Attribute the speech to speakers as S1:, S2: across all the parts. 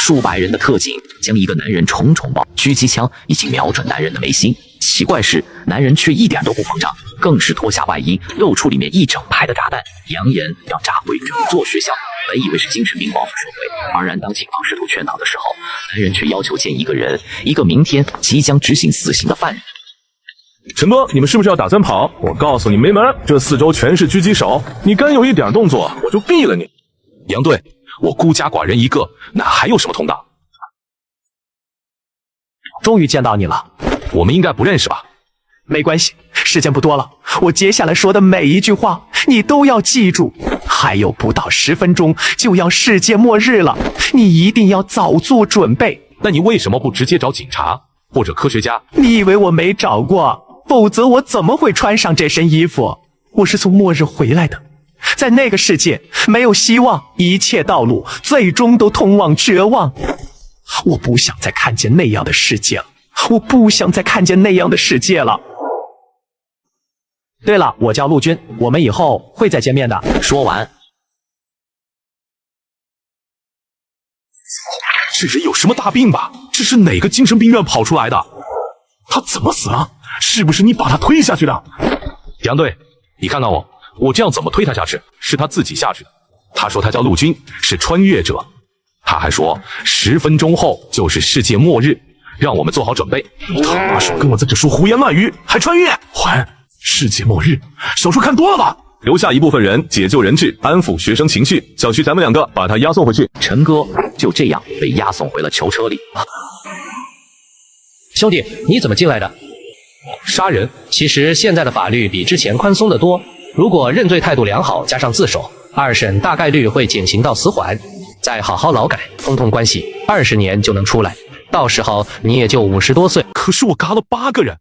S1: 数百人的特警将一个男人重重包，狙击枪已经瞄准男人的眉心。奇怪是，男人却一点都不慌张，更是脱下外衣，露出里面一整排的炸弹，扬言要炸毁整座学校。本以为是精神病报复社会，而然当警方试图劝导的时候，男人却要求见一个人，一个明天即将执行死刑的犯人。
S2: 陈哥，你们是不是要打算跑？我告诉你没门，这四周全是狙击手，你敢有一点动作，我就毙了你！
S3: 杨队，我孤家寡人一个，哪还有什么同党？
S4: 终于见到你了，
S3: 我们应该不认识吧？
S4: 没关系，时间不多了，我接下来说的每一句话你都要记住。还有不到10分钟就要世界末日了，你一定要早做准备。
S3: 那你为什么不直接找警察或者科学家？
S4: 你以为我没找过？否则我怎么会穿上这身衣服？我是从末日回来的，在那个世界没有希望，一切道路最终都通往绝望。我不想再看见那样的世界了，我不想再看见那样的世界了。对了，我叫陆军，我们以后会再见面的。
S1: 说完，
S3: 这人有什么大病吧？这是哪个精神病院跑出来的？
S2: 他怎么死了？是不是你把他推下去的？
S3: 杨队，你看到我这样怎么推他下去？是他自己下去的。他说他叫陆军，是穿越者。他还说10分钟后就是世界末日，让我们做好准备。
S2: 你他妈少跟我在这说胡言乱语，还穿越？还世界末日，小说看多了吧？留下一部分人解救人质，安抚学生情绪。小徐，咱们2个把他押送回去。
S1: 陈哥就这样被押送回了囚车里。
S5: 兄弟，你怎么进来的？
S3: 杀人？
S5: 其实现在的法律比之前宽松得多，如果认罪态度良好，加上自首，2审大概率会减刑到死缓，再好好劳改，通通关系，20年就能出来。到时候你也就50多岁。
S3: 可是我嘎了8个人。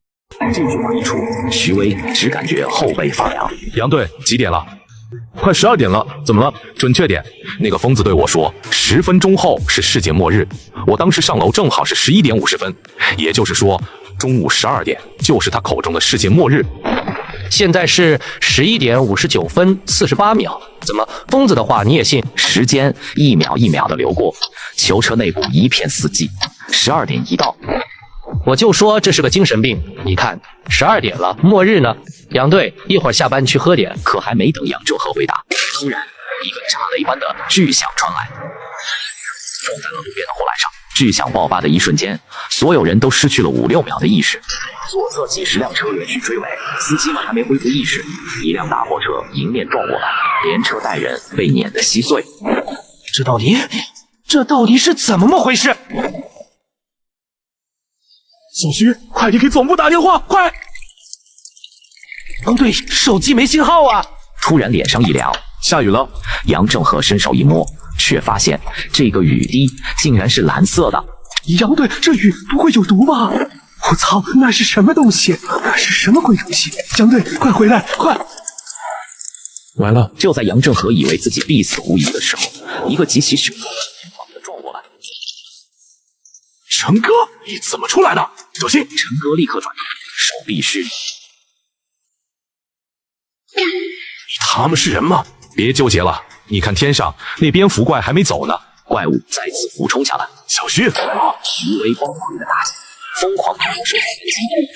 S1: 这句话一出，徐威只感觉后背发凉。
S3: 杨队，几点了？
S2: 快12点了，怎么了？
S3: 准确点，那个疯子对我说10分钟后是世界末日。我当时上楼正好是11点50分，也就是说中午12点就是他口中的世界末日。
S5: 现在是11点59分48秒，怎么疯子的话你也信？
S1: 时间一秒一秒的流过，囚车内部一片死寂。12点一到，
S5: 我就说这是个精神病。你看12点了，末日呢？杨队，一会儿下班去喝点。
S1: 可还没等杨正和回答，突然一个炸雷般的巨响传来，撞在了路边的护栏上。巨响爆发的一瞬间，所有人都失去了5、6秒的意识。左侧几十辆车连续追尾，司机们还没恢复意识，一辆大货车迎面撞过来，连车带人被碾得稀碎。
S4: 这到底是怎么回事？
S2: 小徐，快点给总部打电话，快！
S4: 杨队，手机没信号啊！
S1: 突然脸上一凉，
S2: 下雨了。
S1: 杨正和伸手一摸，却发现这个雨滴竟然是蓝色的。
S4: 杨队，这雨不会有毒吧？我操，那是什么东西？那是什么鬼东西？杨队，快回来，快！
S2: 完了！
S1: 就在杨正和以为自己必死无疑的时候，一个极其凶猛的人猛地撞过来。
S2: 陈哥，你怎么出来的？小心！
S1: 陈哥立刻转头，手臂虚。
S2: 你他们是人吗？
S3: 别纠结了，你看天上那边蝠怪还没走呢。
S1: 怪物再次俯冲下来，
S2: 小徐，
S1: 徐威崩溃的大喊，疯狂地射击，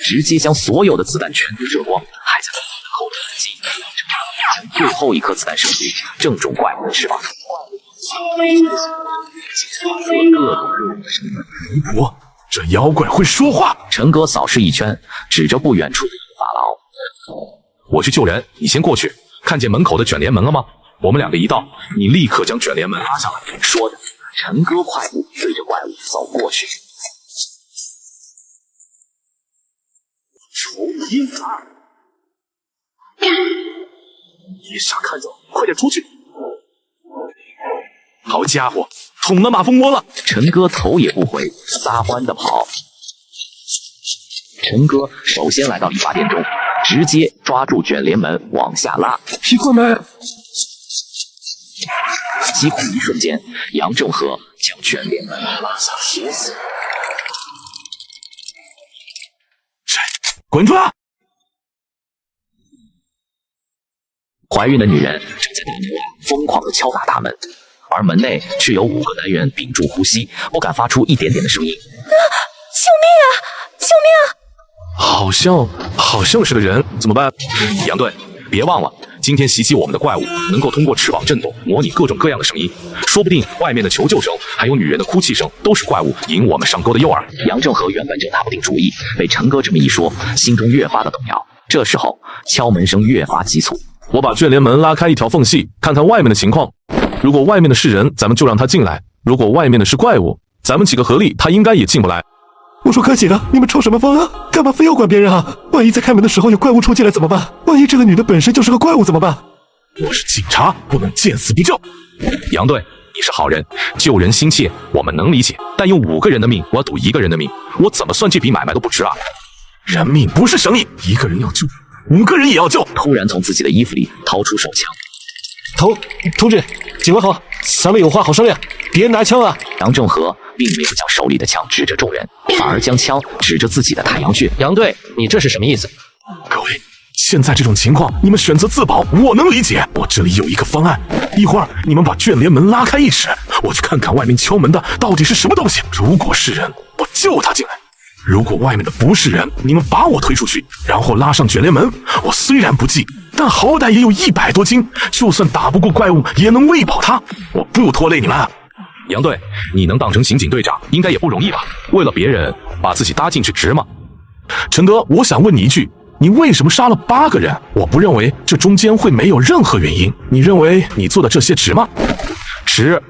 S1: 直接将所有的子弹全都射光，还在扣着扳机，最后一颗子弹射击正中怪物的翅膀。
S2: 尼泊，这妖怪会说话。
S1: 陈哥扫视一圈，指着不远处的一个法老：“
S3: 我去救人，你先过去。看见门口的卷帘门了吗？我们2个一到，你立刻将卷帘门拉下来。”
S1: 说着，陈哥快步对着怪物走过去。
S2: 除一二，一傻看着，快点出去！好家伙，捅了马蜂窝了！
S1: 陈哥头也不回，撒欢的跑。陈哥首先来到理发店中，直接抓住卷帘门往下拉。
S4: 皮快门！
S1: 几乎一瞬间，杨正和将卷帘门拉下锁死。
S2: 滚出来！
S1: 怀孕的女人正在大门外疯狂地敲打大门，而门内却有5个男人屏住呼吸，不敢发出一点点的声音。
S6: 救命啊！救命啊！
S3: 好像是个人，怎么办？杨队，别忘了，今天袭击我们的怪物能够通过翅膀震动模拟各种各样的声音，说不定外面的求救声还有女人的哭泣声都是怪物引我们上钩的诱饵。
S1: 杨正和原本正拿不定主意，被陈哥这么一说，心中越发的动摇。这时候敲门声越发急促，
S2: 我把卷帘门拉开一条缝隙，看看外面的情况。如果外面的是人，咱们就让他进来；如果外面的是怪物，咱们几个合力，他应该也进不来。
S7: 我说哥几个，你们抽什么风啊？干嘛非要管别人啊？万一在开门的时候有怪物冲进来怎么办？万一这个女的本身就是个怪物怎么办？
S2: 我是警察，不能见死不救。
S3: 杨队，你是好人，救人心切，我们能理解。但用5个人的命，我要赌1个人的命，我怎么算这笔买卖都不值啊！
S2: 人命不是生意，1个人要救，5个人也要救。
S1: 突然从自己的衣服里掏出手枪。
S7: 同志，警官好，咱们有话好商量，别拿枪啊！
S1: 杨正和并没有将手里的枪指着众人，反而将枪指着自己的太阳穴。
S5: 杨队，你这是什么意思？
S2: 各位，现在这种情况，你们选择自保，我能理解。我这里有一个方案，一会儿你们把卷帘门拉开1尺，我去看看外面敲门的到底是什么东西。如果是人，我救他进来；如果外面的不是人，你们把我推出去，然后拉上卷帘门。我虽然不济，但好歹也有100多斤，就算打不过怪物，也能喂饱他。我不拖累你们。
S3: 杨队，你能当成刑警队长，应该也不容易吧？为了别人，把自己搭进去值吗？
S2: 陈哥，我想问你一句，你为什么杀了8个人？我不认为这中间会没有任何原因。你认为你做的这些值吗？
S3: 值，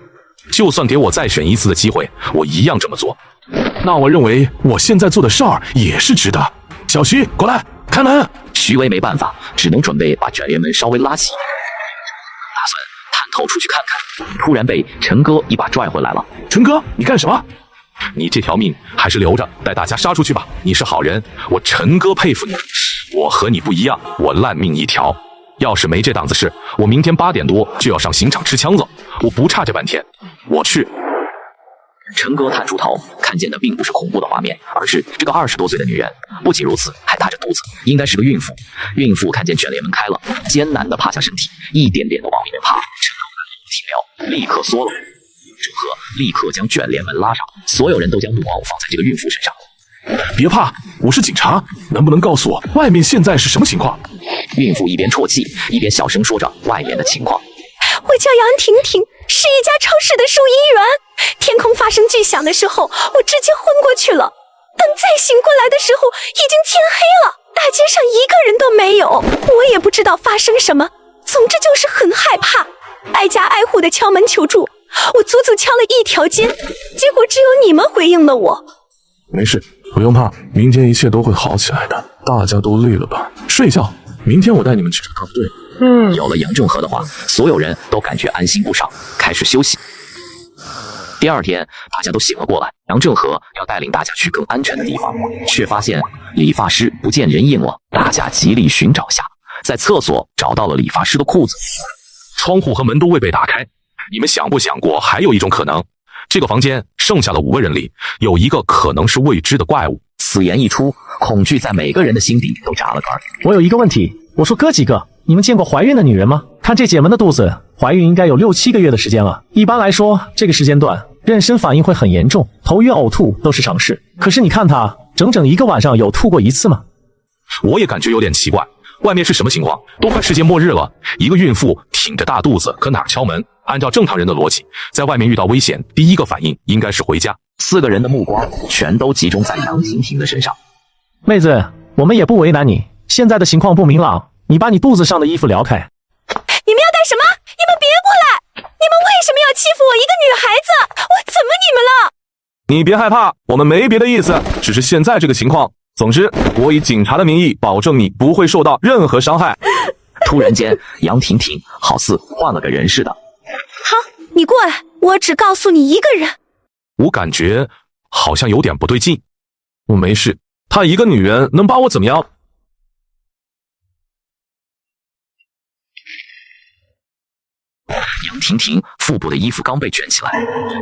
S3: 就算给我再选1次的机会，我一样这么做。
S2: 那我认为我现在做的事儿也是值的。小徐，过来开门。
S1: 徐威没办法，只能准备把卷帘门稍微拉起，打算探头出去看看。突然被陈哥一把拽回来了。
S2: 陈哥，你干什么？
S3: 你这条命还是留着，带大家杀出去吧。你是好人，我陈哥佩服你。我和你不一样，我烂命一条。要是没这档子事，我明天8点多就要上刑场吃枪子。我不差这半天，我去。
S1: 陈哥探出头，看见的并不是恐怖的画面，而是这个20多岁的女人。不仅如此，还大着肚子，应该是个孕妇。孕妇看见卷帘门开了，艰难地趴下身体，一点点地往里面爬。陈哥看不体谅，立刻缩了。郑和立刻将卷帘门拉上，所有人都将目光放在这个孕妇身上。
S2: 别怕，我是警察，能不能告诉我外面现在是什么情况？
S1: 孕妇一边啜泣，一边小声说着外面的情况。
S6: 我叫杨婷婷，是一家超市的收银员。天空发生巨响的时候，我直接昏过去了。等再醒过来的时候，已经天黑了，大街上一个人都没有，我也不知道发生什么。总之就是很害怕，挨家挨户的敲门求助。我足足敲了1条街，结果只有你们回应了我。
S2: 没事，不用怕，明天一切都会好起来的。大家都累了吧，睡觉。明天我带你们去找大部队。
S1: 有了杨正和的话，所有人都感觉安心不少，开始休息。第2天，大家都醒了过来。杨正和要带领大家去更安全的地方，却发现理发师不见人影了。大家极力寻找下，在厕所找到了理发师的裤子，
S3: 窗户和门都未被打开。你们想不想过，还有一种可能？这个房间剩下了5个人里，有一个可能是未知的怪物。
S1: 此言一出，恐惧在每个人的心底都扎了根。
S4: 我有一个问题，我说哥几个，你们见过怀孕的女人吗？看这姐们的肚子，怀孕应该有6、7个月的时间了。一般来说，这个时间段妊娠反应会很严重，头晕呕吐都是常事。可是你看她，整整1个晚上有吐过1次吗？
S3: 我也感觉有点奇怪，外面是什么情况？都快世界末日了，一个孕妇挺着大肚子，可哪儿敲门？按照正常人的逻辑，在外面遇到危险，第一个反应应该是回家。
S1: 4个人的目光全都集中在杨婷婷的身上。
S4: 妹子，我们也不为难你，现在的情况不明朗，你把你肚子上的衣服撩开。
S6: 你们要干什么？你们别过来！你们为什么要欺负我一个女孩子？我怎么你们了？
S2: 你别害怕，我们没别的意思，只是现在这个情况。总之，我以警察的名义保证你不会受到任何伤害。
S1: 突然间，杨婷婷好似换了个人似的。
S6: 好，你过来，我只告诉你一个人。
S3: 我感觉好像有点不对劲。
S2: 我没事，她一个女人能把我怎么样？
S1: 杨婷婷腹部的衣服刚被卷起来，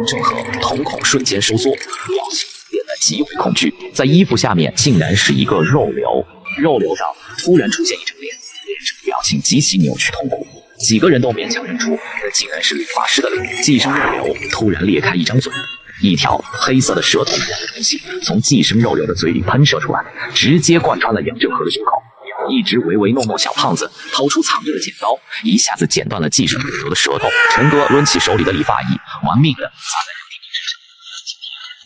S1: 郑和瞳孔瞬间收缩，表情变得极为恐惧。在衣服下面竟然是一个肉瘤，肉瘤上突然出现一张脸，脸上的表情极其扭曲痛苦。几个人都勉强认出，那竟然是理发师的脸。寄生肉瘤突然裂开一张嘴，一条黑色的舌头一样的东西从寄生肉瘤的嘴里喷射出来，直接贯穿了杨正和的胸口。一直唯唯诺诺小胖子掏出藏着的剪刀，一下子剪断了寄生肉瘤的舌头。陈哥抡起手里的理发仪，玩命的擦在杨婷婷身上，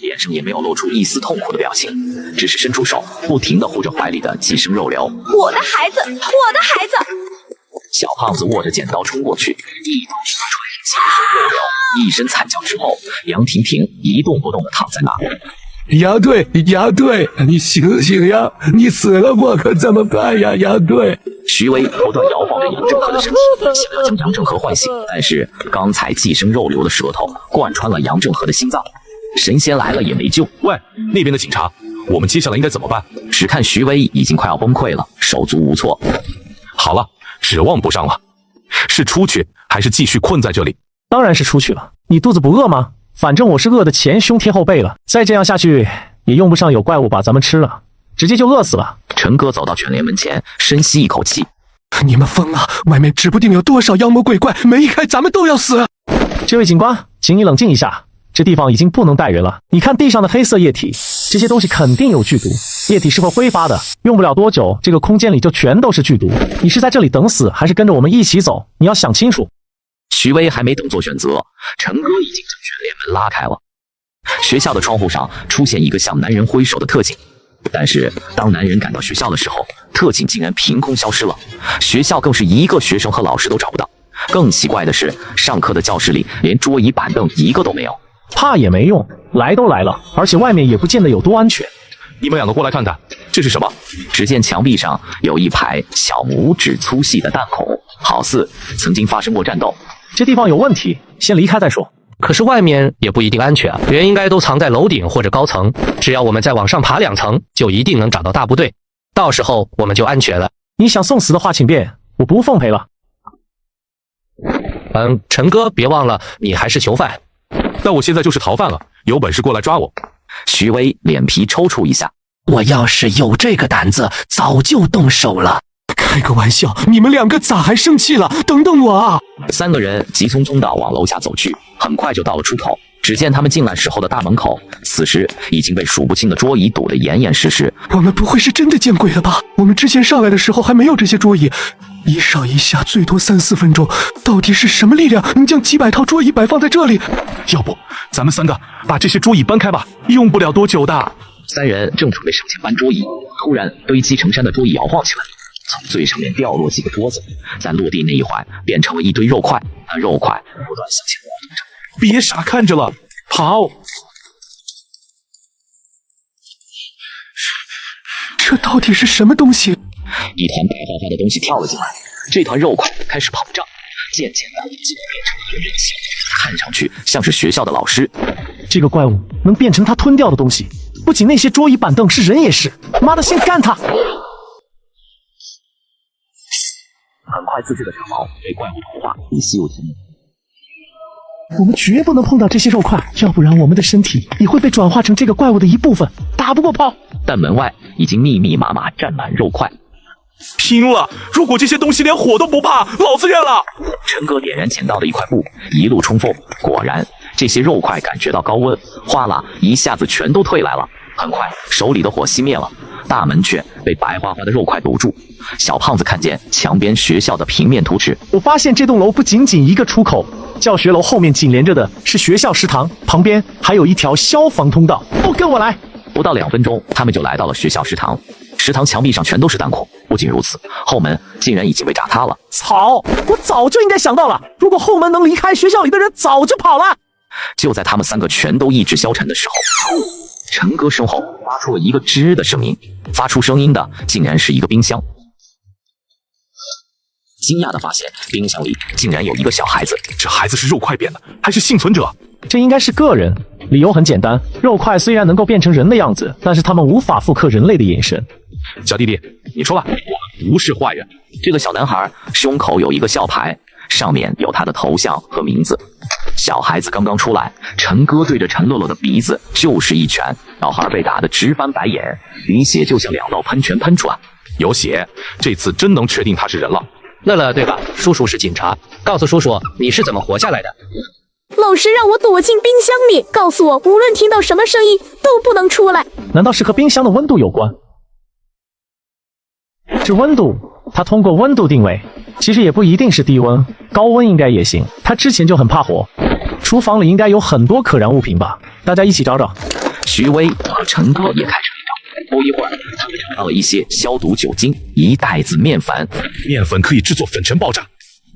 S1: 脸上也没有露出一丝痛苦的表情，只是伸出手，不停的护着怀里的寄生肉瘤。
S6: 我的孩子，我的孩子！
S1: 小胖子握着剪刀冲过去，一刀杀穿寄生肉瘤，一声惨叫之后，杨婷婷一动不动的躺在那。
S7: 杨队，杨队，你醒醒呀！你死了我可怎么办呀，杨队？
S1: 徐威不断摇晃着杨正和的身体，想要将杨正和唤醒，但是刚才寄生肉瘤的舌头贯穿了杨正和的心脏，神仙来了也没救。
S3: 喂，那边的警察，我们接下来应该怎么办？
S1: 只看徐威已经快要崩溃了，手足无措。
S3: 好了，指望不上了，是出去还是继续困在这里？
S4: 当然是出去了。你肚子不饿吗？反正我是饿得前胸贴后背了，再这样下去也用不上有怪物把咱们吃了，直接就饿死了。
S1: 陈哥走到全联门前，深吸一口气。
S7: 你们疯了！外面指不定有多少妖魔鬼怪，门一开咱们都要死。
S4: 这位警官，请你冷静一下，这地方已经不能带人了。你看地上的黑色液体，这些东西肯定有剧毒，液体是会挥发的，用不了多久，这个空间里就全都是剧毒。你是在这里等死，还是跟着我们一起走？你要想清楚。
S1: 徐威还没等做选择，陈哥已经将全联门拉开了。学校的窗户上出现一个向男人挥手的特警，但是当男人赶到学校的时候，特警竟然凭空消失了。学校更是一个学生和老师都找不到。更奇怪的是，上课的教室里连桌椅板凳一个都没有。
S4: 怕也没用，来都来了，而且外面也不见得有多安全。
S3: 你们两个过来看看，这是什么？
S1: 只见墙壁上有一排小拇指粗细的弹孔，好似曾经发生过战斗。
S4: 这地方有问题，先离开再说。
S5: 可是外面也不一定安全啊，人应该都藏在楼顶或者高层，只要我们再往上爬2层，就一定能找到大部队，到时候我们就安全了。
S4: 你想送死的话请便，我不奉陪了。
S5: 陈哥，别忘了你还是囚犯。
S3: 但我现在就是逃犯了，有本事过来抓我。
S1: 徐威脸皮抽搐一下，
S4: 我要是有这个胆子，早就动手了。
S7: 开个玩笑，你们两个咋还生气了？等等我啊
S1: ！3个人急匆匆地往楼下走去，很快就到了出口。只见他们进来时候的大门口，此时已经被数不清的桌椅堵得严严实实。
S7: 我们不会是真的见鬼了吧？我们之前上来的时候还没有这些桌椅，一上一下最多3、4分钟，到底是什么力量能将几百套桌椅摆放在这里？
S2: 要不咱们3个把这些桌椅搬开吧，用不了多久的。
S1: 3人正准备上前搬桌椅，突然堆积成山的桌椅摇晃起来，从最上面掉落几个桌子，在落地那一环变成了一堆肉块，那肉块不断向前滑动着。
S2: 别傻看着了，跑！
S7: 这到底是什么东西？
S1: 一团白花花的东西跳了进来，这团肉块开始膨胀，渐渐的竟然变成了一个人形，看上去像是学校的老师。
S4: 这个怪物能变成他吞掉的东西，不仅那些桌椅板凳是人也是。妈的，先干他！
S1: 很快，自制的长矛被怪物同化，以稀有体。
S4: 我们绝不能碰到这些肉块，要不然我们的身体也会被转化成这个怪物的一部分，打不过跑。
S1: 但门外已经密密麻麻站满肉块。
S2: 拼了！如果这些东西连火都不怕，老子认了！
S1: 陈哥点燃捡到的一块布，一路冲锋。果然，这些肉块感觉到高温，哗啦一下子全都退来了。很快，手里的火熄灭了，大门却被白花花的肉块堵住。小胖子看见墙边学校的平面图纸，
S4: 我发现这栋楼不仅仅一个出口，教学楼后面紧连着的是学校食堂，旁边还有一条消防通道。都跟我来！
S1: 不到2分钟，他们就来到了学校食堂。食堂墙壁上全都是弹孔，不仅如此，后门竟然已经被炸塌了。
S4: 操！我早就应该想到了，如果后门能离开，学校里的人早就跑了。
S1: 就在他们3个全都意志消沉的时候，陈哥身后发出了一个吱的声音，发出声音的竟然是一个冰箱。惊讶地发现，冰箱里竟然有一个小孩子。
S2: 这孩子是肉块变的，还是幸存者？
S4: 这应该是个人。理由很简单，肉块虽然能够变成人的样子，但是他们无法复刻人类的眼神。
S3: 小弟弟，你说吧，我们不是坏人。
S1: 这个小男孩胸口有一个校牌，上面有他的头像和名字。小孩子刚刚出来，陈哥对着陈乐乐的鼻子就是一拳，小孩被打得直翻白眼，鼻血就像2道喷泉喷出来。
S3: 有血，这次真能确定他是人了。
S5: 乐乐对吧？叔叔是警察，告诉叔叔你是怎么活下来的。
S6: 老师让我躲进冰箱里，告诉我无论听到什么声音都不能出来。
S4: 难道是和冰箱的温度有关？这温度，他通过温度定位，其实也不一定是低温，高温应该也行。他之前就很怕火，厨房里应该有很多可燃物品吧？大家一起找找。
S1: 徐威和陈哥也开始找，不一会儿，他们找到了一些消毒酒精、一袋子面粉。
S2: 面粉可以制作粉尘爆炸，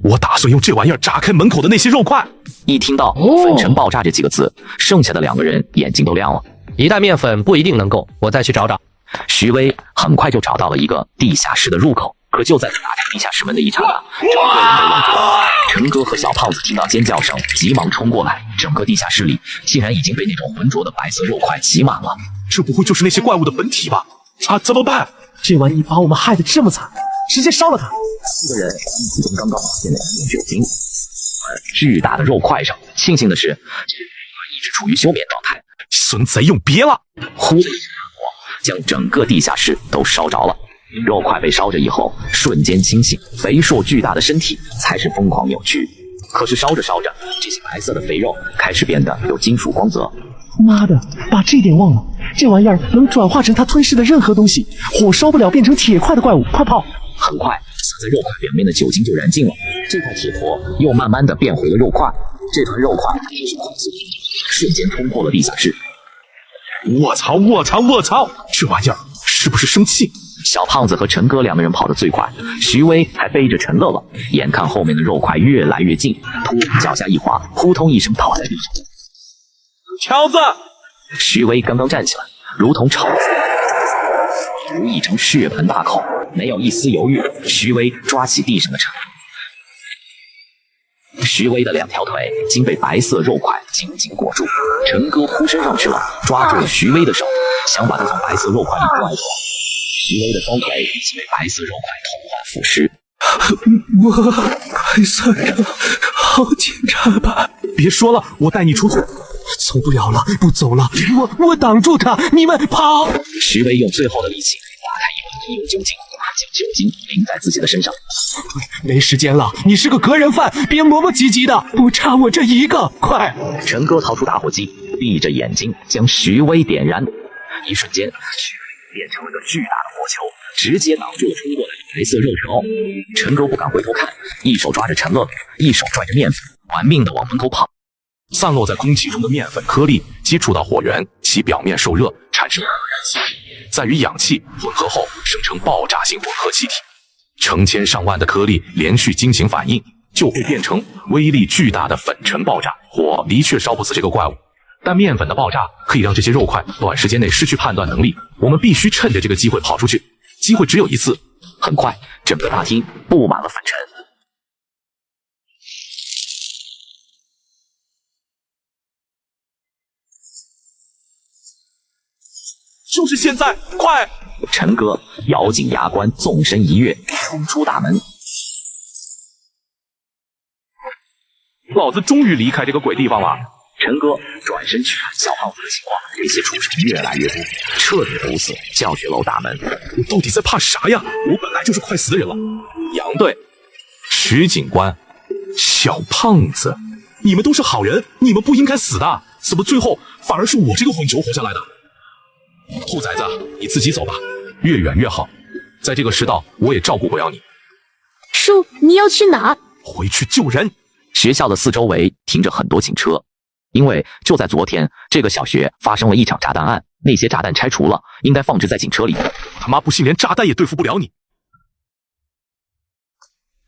S2: 我打算用这玩意儿炸开门口的那些肉块。
S1: 一听到粉尘爆炸这几个字，剩下的2个人眼睛都亮了。
S5: 一袋面粉不一定能够，我再去找找。
S1: 徐威很快就找到了一个地下室的入口，可就在他打开地下室门的一刹那，整个人都愣住了。陈哥和小胖子听到尖叫声，急忙冲过来，整个地下室里竟然已经被那种浑浊的白色肉块挤满了。
S2: 这不会就是那些怪物的本体吧？啊，怎么办？
S4: 这玩意把我们害得这么惨，直接烧了它。
S1: 4个人一起从刚刚发现的酒精巨大的肉块上，庆幸的是，这些肉块一直处于休眠状态。
S2: 孙贼用别了！
S1: 呼的一声火，将整个地下室都烧着了。肉块被烧着以后，瞬间清醒，肥硕巨大的身体才是疯狂扭曲。可是烧着烧着，这些白色的肥肉开始变得有金属光泽。
S4: 妈的，把这点忘了，这玩意儿能转化成它吞噬的任何东西，火烧不了变成铁块的怪物，快跑！
S1: 很快，洒在肉块表面的酒精就燃尽了，这块铁坨又慢慢的变回了肉块。这团肉块开始快速瞬间冲破了地下室。
S2: 我操！这玩意儿是不是生气？
S1: 小胖子和陈哥2个人跑得最快，徐威还背着陈乐乐，眼看后面的肉块越来越近，突脚下一滑，扑通一声倒在地上。
S2: 乔子，
S1: 徐威刚刚站起来，如同炒菜，如一张血盆大口，没有一丝犹豫，徐威抓起地上的陈哥。徐威的2条腿竟被白色肉块紧紧裹住，陈哥扑身上去了，抓住了徐威的手，想把他从白色肉块里拽出来。徐威的双腿已经被白色肉块同化腐蚀。
S7: 我快算着，好检查吧。
S2: 别说了，我带你出去。
S7: 走不了了，不走了，我挡住他，你们跑！
S1: 徐威用最后的力气打开一碗医用酒精，将酒精淋在自己的身上。
S7: 没时间了，你是个隔人犯，别磨磨唧唧的，不差我这一个，快！
S1: 陈哥掏出打火机，闭着眼睛将徐威点燃。一瞬间，徐威变成了个巨大的火球，直接挡住了冲过来的白色肉球。陈哥不敢回头看，一手抓着陈乐，一手拽着面粉，玩命的往门口跑。
S2: 散落在空气中的面粉颗粒接触到火源，其表面受热，产生可燃气体，再与氧气混合后生成爆炸性混合气体。成千上万的颗粒连续进行反应，就会变成威力巨大的粉尘爆炸。火的确烧不死这个怪物，但面粉的爆炸可以让这些肉块短时间内失去判断能力。我们必须趁着这个机会跑出去，机会只有一次。
S1: 很快，整个大厅布满了粉尘。
S2: 就是现在，快！
S1: 陈哥咬紧牙关，纵身一跃，冲出大门。
S2: 老子终于离开这个鬼地方了。
S1: 陈哥转身去看小胖子的情况，这些畜生越来越多，彻底堵死教学楼大门。
S2: 你到底在怕啥呀？我本来就是快死的人了。杨队，徐警官，小胖子，你们都是好人，你们不应该死的，怎么最后反而是我这个混球活下来的？兔崽子，你自己走吧，越远越好。在这个世道，我也照顾不了你。
S6: 叔，你要去哪？
S2: 回去救人。
S1: 学校的四周围停着很多警车，因为就在昨天，这个小学发生了一场炸弹案，那些炸弹拆除了，应该放置在警车里。
S2: 他妈不信连炸弹也对付不了你，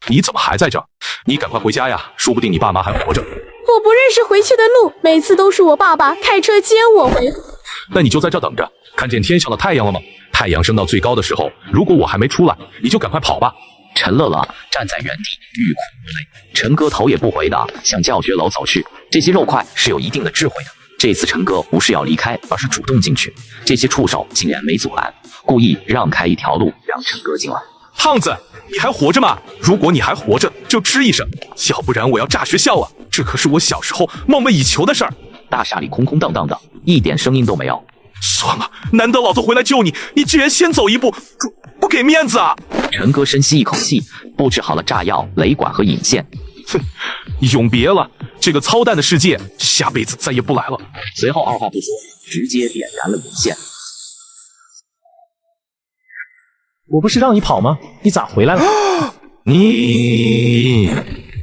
S2: 你怎么还在这儿？你赶快回家呀，说不定你爸妈还活着。
S6: 我不认识回去的路，每次都是我爸爸开车接我回。
S2: 那你就在这等着，看见天上的太阳了吗？太阳升到最高的时候，如果我还没出来，你就赶快跑吧。
S1: 陈乐乐站在原地，欲哭无泪。陈哥头也不回的向教学楼走去。这些肉块是有一定的智慧的，这次陈哥不是要离开，而是主动进去。这些触手竟然没阻拦，故意让开一条路让陈哥进来。
S2: 胖子，你还活着吗？如果你还活着，就吱一声，要不然我要炸学校啊！这可是我小时候梦寐以求的事儿。
S1: 大厦里空空荡荡的，一点声音都没有。
S2: 算了，难得老子回来救你，你居然先走一步，不给面子啊！
S1: 陈哥深吸一口气，布置好了炸药、雷管和引线。
S2: 哼，永别了，这个操蛋的世界，下辈子再也不来了。
S1: 随后二话不说，直接点燃了引线。
S4: 我不是让你跑吗？你咋回来了？
S2: 你，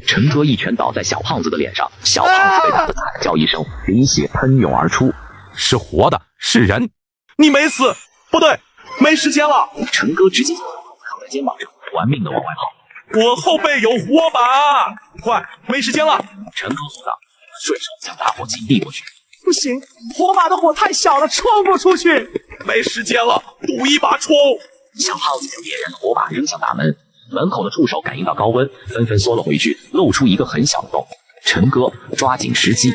S1: 陈哥一拳倒在小胖子的脸上，小胖子被打得惨叫一声，鼻血喷涌而出。
S3: 是活的，是人。
S2: 你没死，不对，没时间了。
S1: 陈哥直接将小胖子扛在肩膀上，玩命的往外跑。
S2: 我后背有火把，快，没时间了。
S1: 陈哥吼道，顺手将打火机递过去。
S4: 不行，火把的火太小了，冲不出去。
S2: 没时间了，赌一把冲！
S1: 小胖子将点燃的火把扔向大门，门口的助手感应到高温，纷纷缩了回去，露出一个很小的洞。陈哥抓紧时机，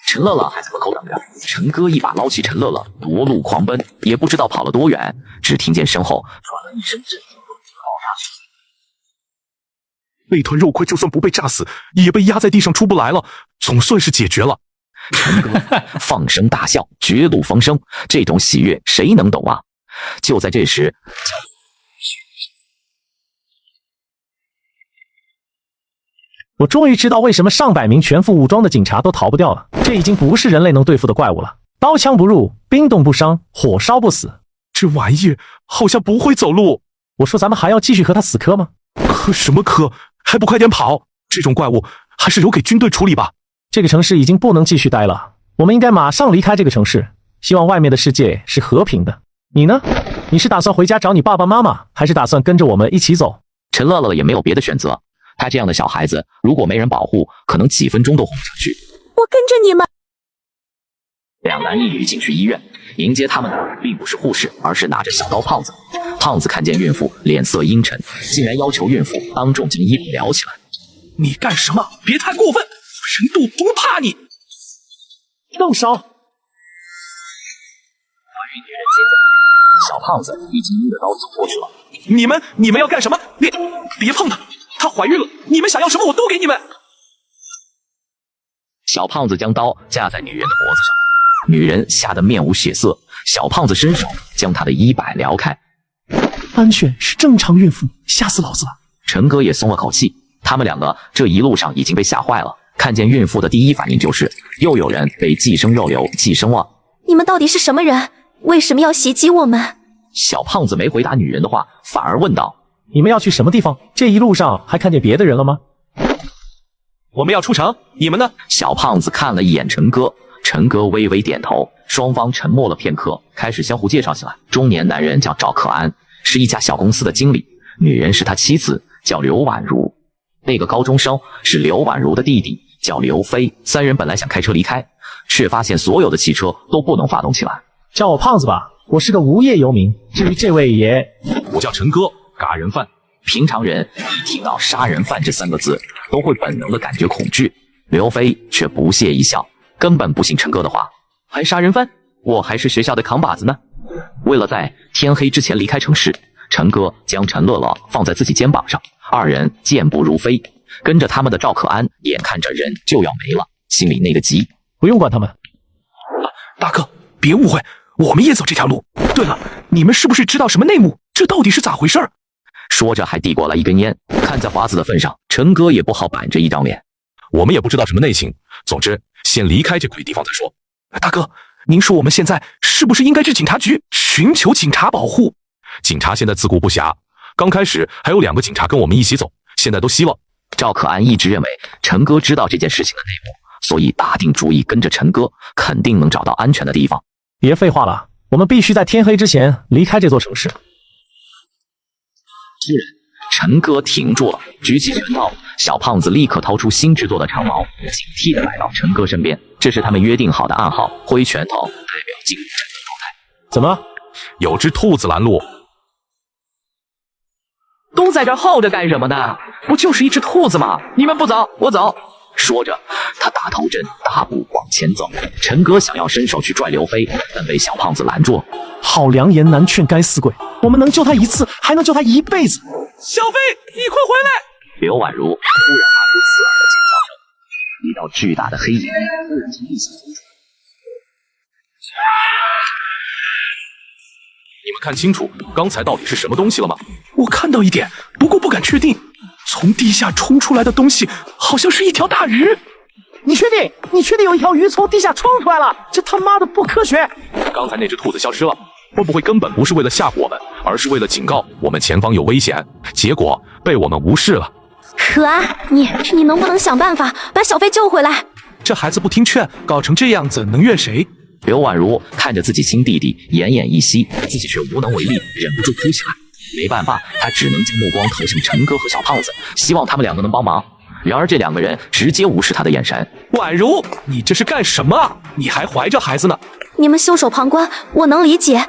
S1: 陈乐乐还在门口等着。陈哥一把捞起陈乐乐，夺路狂奔，也不知道跑了多远，只听见身后传了一声震天动地的爆炸声。
S2: 那团肉块就算不被炸死，也被压在地上出不来了，总算是解决了。
S1: 陈哥放声大笑，绝路逢生，这种喜悦谁能懂啊？就在这时，
S4: 我终于知道为什么上百名全副武装的警察都逃不掉了。这已经不是人类能对付的怪物了，刀枪不入，冰冻不伤，火烧不死。
S2: 这玩意好像不会走路。
S4: 我说咱们还要继续和他死磕吗？
S2: 磕什么磕？还不快点跑！这种怪物还是留给军队处理吧。
S4: 这个城市已经不能继续待了，我们应该马上离开这个城市。希望外面的世界是和平的。你呢？你是打算回家找你爸爸妈妈，还是打算跟着我们一起走？
S1: 陈乐乐也没有别的选择，他这样的小孩子，如果没人保护，可能几分钟都活不下去。
S6: 我跟着你们。
S1: 两男一女进去医院，迎接他们的并不是护士，而是拿着小刀胖子。胖子看见孕妇，脸色阴沉，竟然要求孕妇当众将衣服撩起来。
S2: 你干什么？别太过分！人都不怕你！
S4: 动手！
S1: 怀孕女人尖叫，小胖子已经拎着刀走过去了。
S2: 你们要干什么？别碰她！她怀孕了！你们想要什么我都给你们！
S1: 小胖子将刀架在女人的脖子上，女人吓得面无血色。小胖子伸手将她的衣摆撩开。
S4: 安全是正常孕妇，吓死老子了！
S1: 陈哥也松了口气，他们两个这一路上已经被吓坏了。看见孕妇的第一反应就是又有人被寄生肉瘤寄生了。
S6: 你们到底是什么人？为什么要袭击我们？
S1: 小胖子没回答女人的话，反而问道：
S4: 你们要去什么地方？这一路上还看见别的人了吗？
S2: 我们要出城，你们呢？
S1: 小胖子看了一眼陈哥，陈哥微微点头。双方沉默了片刻，开始相互介绍起来。中年男人叫赵可安，是一家小公司的经理，女人是他妻子，叫刘婉如。那个高中生是刘婉如的弟弟，叫刘飞。三人本来想开车离开，却发现所有的汽车都不能发动起来。
S4: 叫我胖子吧，我是个无业游民。至于这位爷，
S3: 我叫陈哥，杀人犯。
S1: 平常人一听到杀人犯这三个字，都会本能的感觉恐惧。刘飞却不屑一笑，根本不信陈哥的话。还杀人犯？我还是学校的扛把子呢。为了在天黑之前离开城市，陈哥将陈乐乐放在自己肩膀上，二人健步如飞。跟着他们的赵可安眼看着人就要没了，心里那个急。
S4: 不用管他们。
S2: 大哥，别误会，我们也走这条路。对了，你们是不是知道什么内幕？这到底是咋回事？
S1: 说着还递过来一根烟。看在华子的份上，陈哥也不好板着一张脸。
S3: 我们也不知道什么内情，总之先离开这鬼地方再说。
S2: 大哥，您说我们现在是不是应该去警察局寻求警察保护？
S3: 警察现在自顾不暇，刚开始还有2个警察跟我们一起走，现在都吸了。
S1: 赵可安一直认为陈哥知道这件事情的内幕，所以打定主意跟着陈哥，肯定能找到安全的地方。
S4: 别废话了，我们必须在天黑之前离开这座城市。
S1: 突然，陈哥停住了，举起拳头，小胖子立刻掏出新制作的长矛，警惕地来到陈哥身边。这是他们约定好的暗号，挥拳头代表进入战斗状态。
S4: 怎么了？
S3: 有只兔子拦路。
S1: 都在这候着干什么呢？不就是一只兔子吗？你们不走，我走。说着，他打头阵，大步往前走。陈哥想要伸手去拽刘飞，但被小胖子拦住了。
S4: 好良言难劝，该死鬼！我们能救他一次，还能救他一辈子。
S2: 小飞，你快回来！
S1: 刘婉如突然发出刺耳的尖叫声，一道巨大的黑影突然从地下飞出。
S3: 你们看清楚刚才到底是什么东西了吗？
S2: 我看到一点，不过不敢确定。从地下冲出来的东西，好像是一条大鱼。
S4: 你确定？你确定有一条鱼从地下冲出来了？这他妈的不科学！
S3: 刚才那只兔子消失了，会不会根本不是为了吓唬我们，而是为了警告我们前方有危险？结果被我们无视了。
S6: 可安，你能不能想办法把小飞救回来？
S7: 这孩子不听劝，搞成这样子，能怨谁？
S1: 刘婉如看着自己亲弟弟奄奄一息，自己却无能为力，忍不住哭起来。没办法，他只能将目光投向陈哥和小胖子，希望他们两个能帮忙。然而这两个人直接无视他的眼神。
S7: 婉如，你这是干什么啊？你还怀着孩子呢？
S6: 你们袖手旁观，我能理解。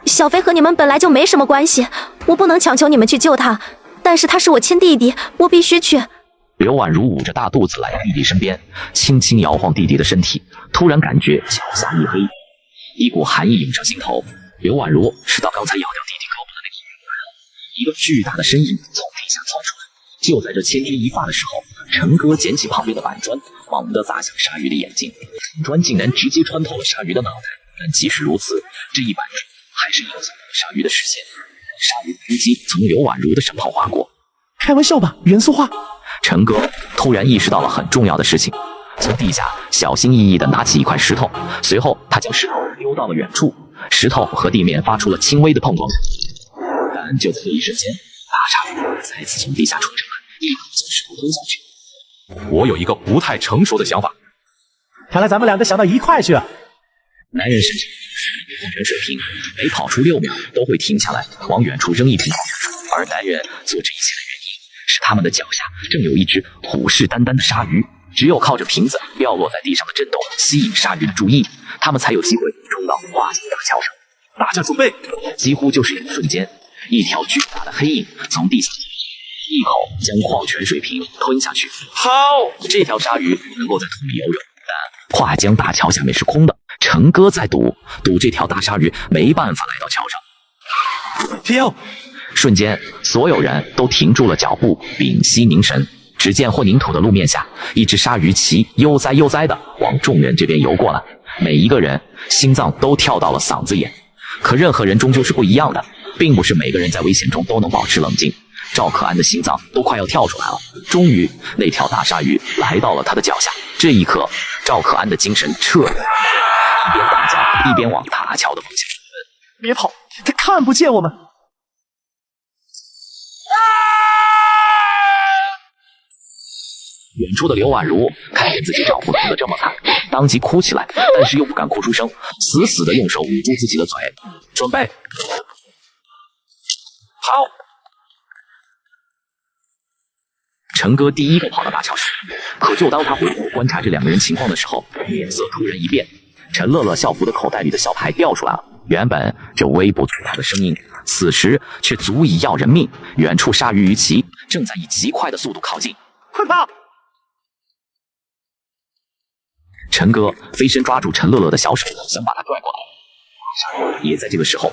S6: 小飞和你们本来就没什么关系，我不能强求你们去救他，但是他是我亲弟弟，我必须去。
S1: 刘婉如捂着大肚子来到弟弟身边，轻轻摇晃弟弟的身体，突然感觉脚下一黑，一股寒意涌上心头。刘婉如知道刚才咬掉弟弟胳膊的那个人来了，一个巨大的身影从地下窜出来。就在这千钧一发的时候，陈哥捡起旁边的板砖，猛地砸向鲨鱼的眼睛，砖竟然直接穿透了鲨鱼的脑袋。但即使如此，这一板砖还是影响了鲨鱼的视线。鲨鱼的攻击从刘婉如的身旁划过。
S4: 开玩笑吧，元素化。
S1: 陈哥突然意识到了很重要的事情，从地下小心翼翼地拿起一块石头，随后他将石头丢到了远处，石头和地面发出了轻微的碰撞。但就在这一瞬间，大鲨鱼再次从地下冲上来，一口将石头吞下去。
S3: 我有一个不太成熟的想法，
S4: 看来咱们两个想到一块去。
S1: 男人身上矿泉水瓶每跑出6秒都会停下来，往远处扔一瓶矿泉水，而男人做这一切的原因是他们的脚下正有一只虎视眈眈的鲨鱼，只有靠着瓶子掉落在地上的震动吸引鲨鱼的注意，他们才有机会冲到跨境大桥上。
S2: 大家准备！
S1: 几乎就是一瞬间，一条巨大的黑影从地下一口将矿泉水瓶吞下去。
S2: 好，
S1: 这条鲨鱼能够在土里游泳，但跨江大桥下面是空的。陈哥在赌这条大鲨鱼没办法来到桥上。
S2: 跳！
S1: 瞬间，所有人都停住了脚步，屏息凝神。只见混凝土的路面下，一只鲨鱼鳍悠哉悠哉的往众人这边游过来，每一个人心脏都跳到了嗓子眼。可任何人终究是不一样的，并不是每个人在危险中都能保持冷静。赵可安的心脏都快要跳出来了。终于，那条大鲨鱼来到了他的脚下。这一刻，赵可安的精神彻底，一边大叫，一边往大桥的方向奔。
S4: 别跑，他看不见我们。
S1: 远处的刘婉如看见自己丈夫死得这么惨，当即哭起来，但是又不敢哭出声，死死地用手捂住自己的嘴。准备，好。陈哥第一个跑到大桥上，可就当他回头观察这两个人情况的时候，脸色突然一变。陈乐乐校服的口袋里的小牌掉出来了，原本就微不足道的声音，此时却足以要人命。远处鲨鱼鱼鳍正在以极快的速度靠近，
S4: 快跑！
S1: 陈哥飞身抓住陈乐乐的小手，想把他拽过来。鲨鱼也在这个时候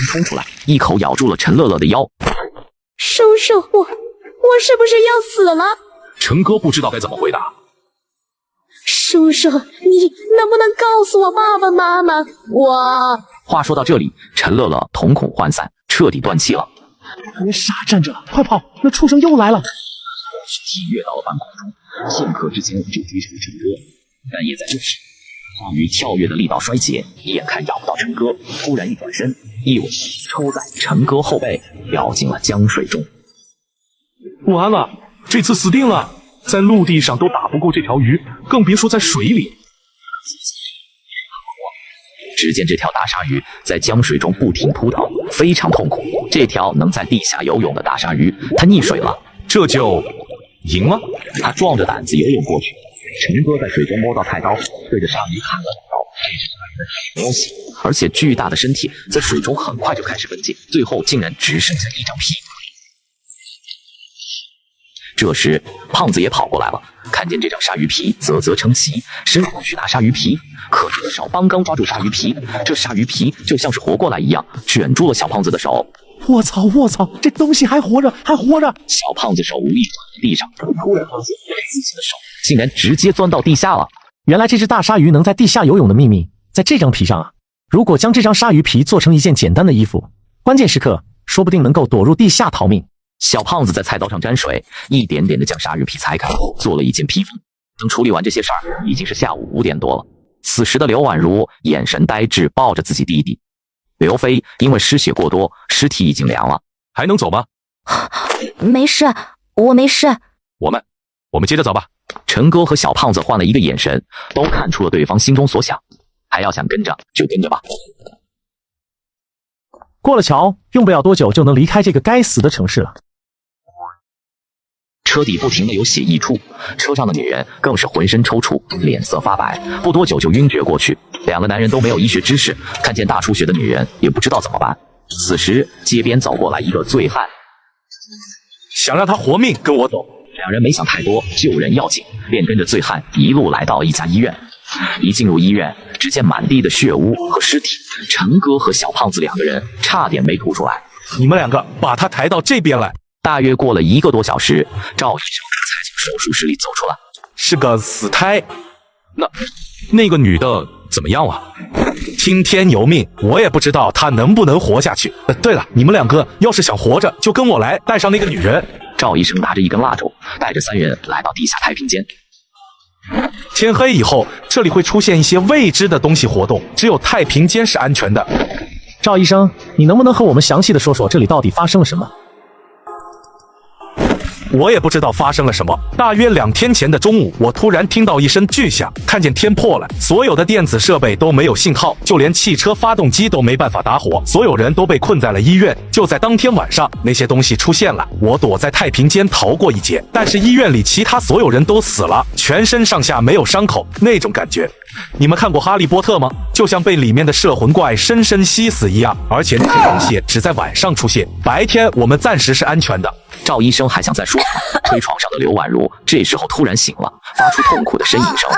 S1: 冲出来，一口咬住了陈乐乐的腰。
S6: 叔叔，我是不是要死了？
S3: 陈哥不知道该怎么回答。
S6: 叔叔，你能不能告诉我爸爸妈妈？
S1: 话说到这里，陈乐乐瞳孔涣散，彻底断气了。
S4: 别傻站着，快跑！那畜生又来了。
S1: 尸体跃到了半空中，片刻之间就追上了陈哥。但也在这时，鲨鱼跳跃的力道衰竭，眼看咬不到陈哥，突然一转身，一尾抽在陈哥后背，掉进了江水中。
S2: 完了，这次死定了！在陆地上都打不过这条鱼，更别说在水里。
S1: 只见这条大鲨鱼在江水中不停扑腾，非常痛苦。这条能在地下游泳的大鲨鱼，它溺水了，
S3: 这就赢了。
S1: 他壮着胆子游泳过去。陈哥在水中摸到菜刀，对着鲨鱼砍了2刀。这是鲨鱼的体东西，而且巨大的身体在水中很快就开始分解，最后竟然只剩下一张屁股。这时，胖子也跑过来了，看见这张鲨鱼皮，啧啧称奇，伸手去拿鲨鱼皮，可这手刚刚抓住鲨鱼皮，这鲨鱼皮就像是活过来一样，卷住了小胖子的手。
S4: 我操！这东西还活着！
S1: 小胖子手无力躺在地上，突然发现自己的手竟然直接钻到地下了。
S4: 原来这只大鲨鱼能在地下游泳的秘密在这张皮上啊！如果将这张鲨鱼皮做成一件简单的衣服，关键时刻说不定能够躲入地下逃命。
S1: 小胖子在菜刀上沾水，一点点的将鲨鱼皮裁开，做了一件披风。等处理完这些事儿，已经是下午5点多了。此时的刘婉如眼神呆滞，抱着自己弟弟。刘飞因为失血过多，尸体已经凉了。
S3: 还能走吗？
S6: 没事，我没事。
S3: 我们接着走吧。
S1: 陈哥和小胖子换了一个眼神，都看出了对方心中所想。还要想跟着就跟着吧。
S4: 过了桥，用不了多久就能离开这个该死的城市了。
S1: 车底不停的有血溢出，车上的女人更是浑身抽搐，脸色发白，不多久就晕厥过去。两个男人都没有医学知识，看见大出血的女人也不知道怎么办。此时街边走过来一个醉汉，
S3: 想让他活命跟我走。
S1: 两人没想太多，救人要紧，便跟着醉汉一路来到一家医院。一进入医院，只见满地的血污和尸体，陈哥和小胖子两个人差点没吐出来。
S3: 你们两个把他抬到这边来。
S1: 大约过了1个多小时，赵医生才从手术室里走出来。
S3: 是个死胎。那个女的怎么样了？听天由命，我也不知道她能不能活下去。对了，你们两个要是想活着，就跟我来，带上那个女人。
S1: 赵医生拿着一根蜡烛，带着3人来到地下太平间。
S3: 天黑以后，这里会出现一些未知的东西活动，只有太平间是安全的。
S4: 赵医生，你能不能和我们详细的说说这里到底发生了什么？
S3: 我也不知道发生了什么。大约2天前的中午，我突然听到一声巨响，看见天破了，所有的电子设备都没有信号，就连汽车发动机都没办法打火，所有人都被困在了医院。就在当天晚上，那些东西出现了，我躲在太平间逃过一劫，但是医院里其他所有人都死了，全身上下没有伤口，那种感觉。你们看过《哈利波特》吗？就像被里面的摄魂怪深深吸死一样，而且那些东西只在晚上出现，白天我们暂时是安全的。
S1: 赵医生还想再说什么，推床上的刘婉如这时候突然醒了，发出痛苦的呻吟声。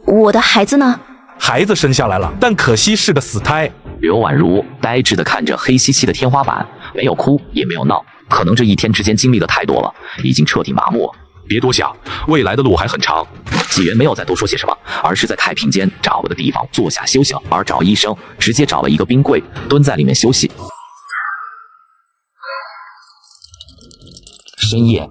S6: 我的孩子呢？
S3: 孩子生下来了，但可惜是个死胎。
S1: 刘婉如呆滞地看着黑漆漆的天花板，没有哭也没有闹，可能这一天之间经历的太多了，已经彻底麻木了。
S3: 别多想，未来的路还很长。
S1: 几人没有再多说些什么，而是在太平间找了个地方坐下休息，而赵医生直接找了一个冰柜，蹲在里面休息。深夜，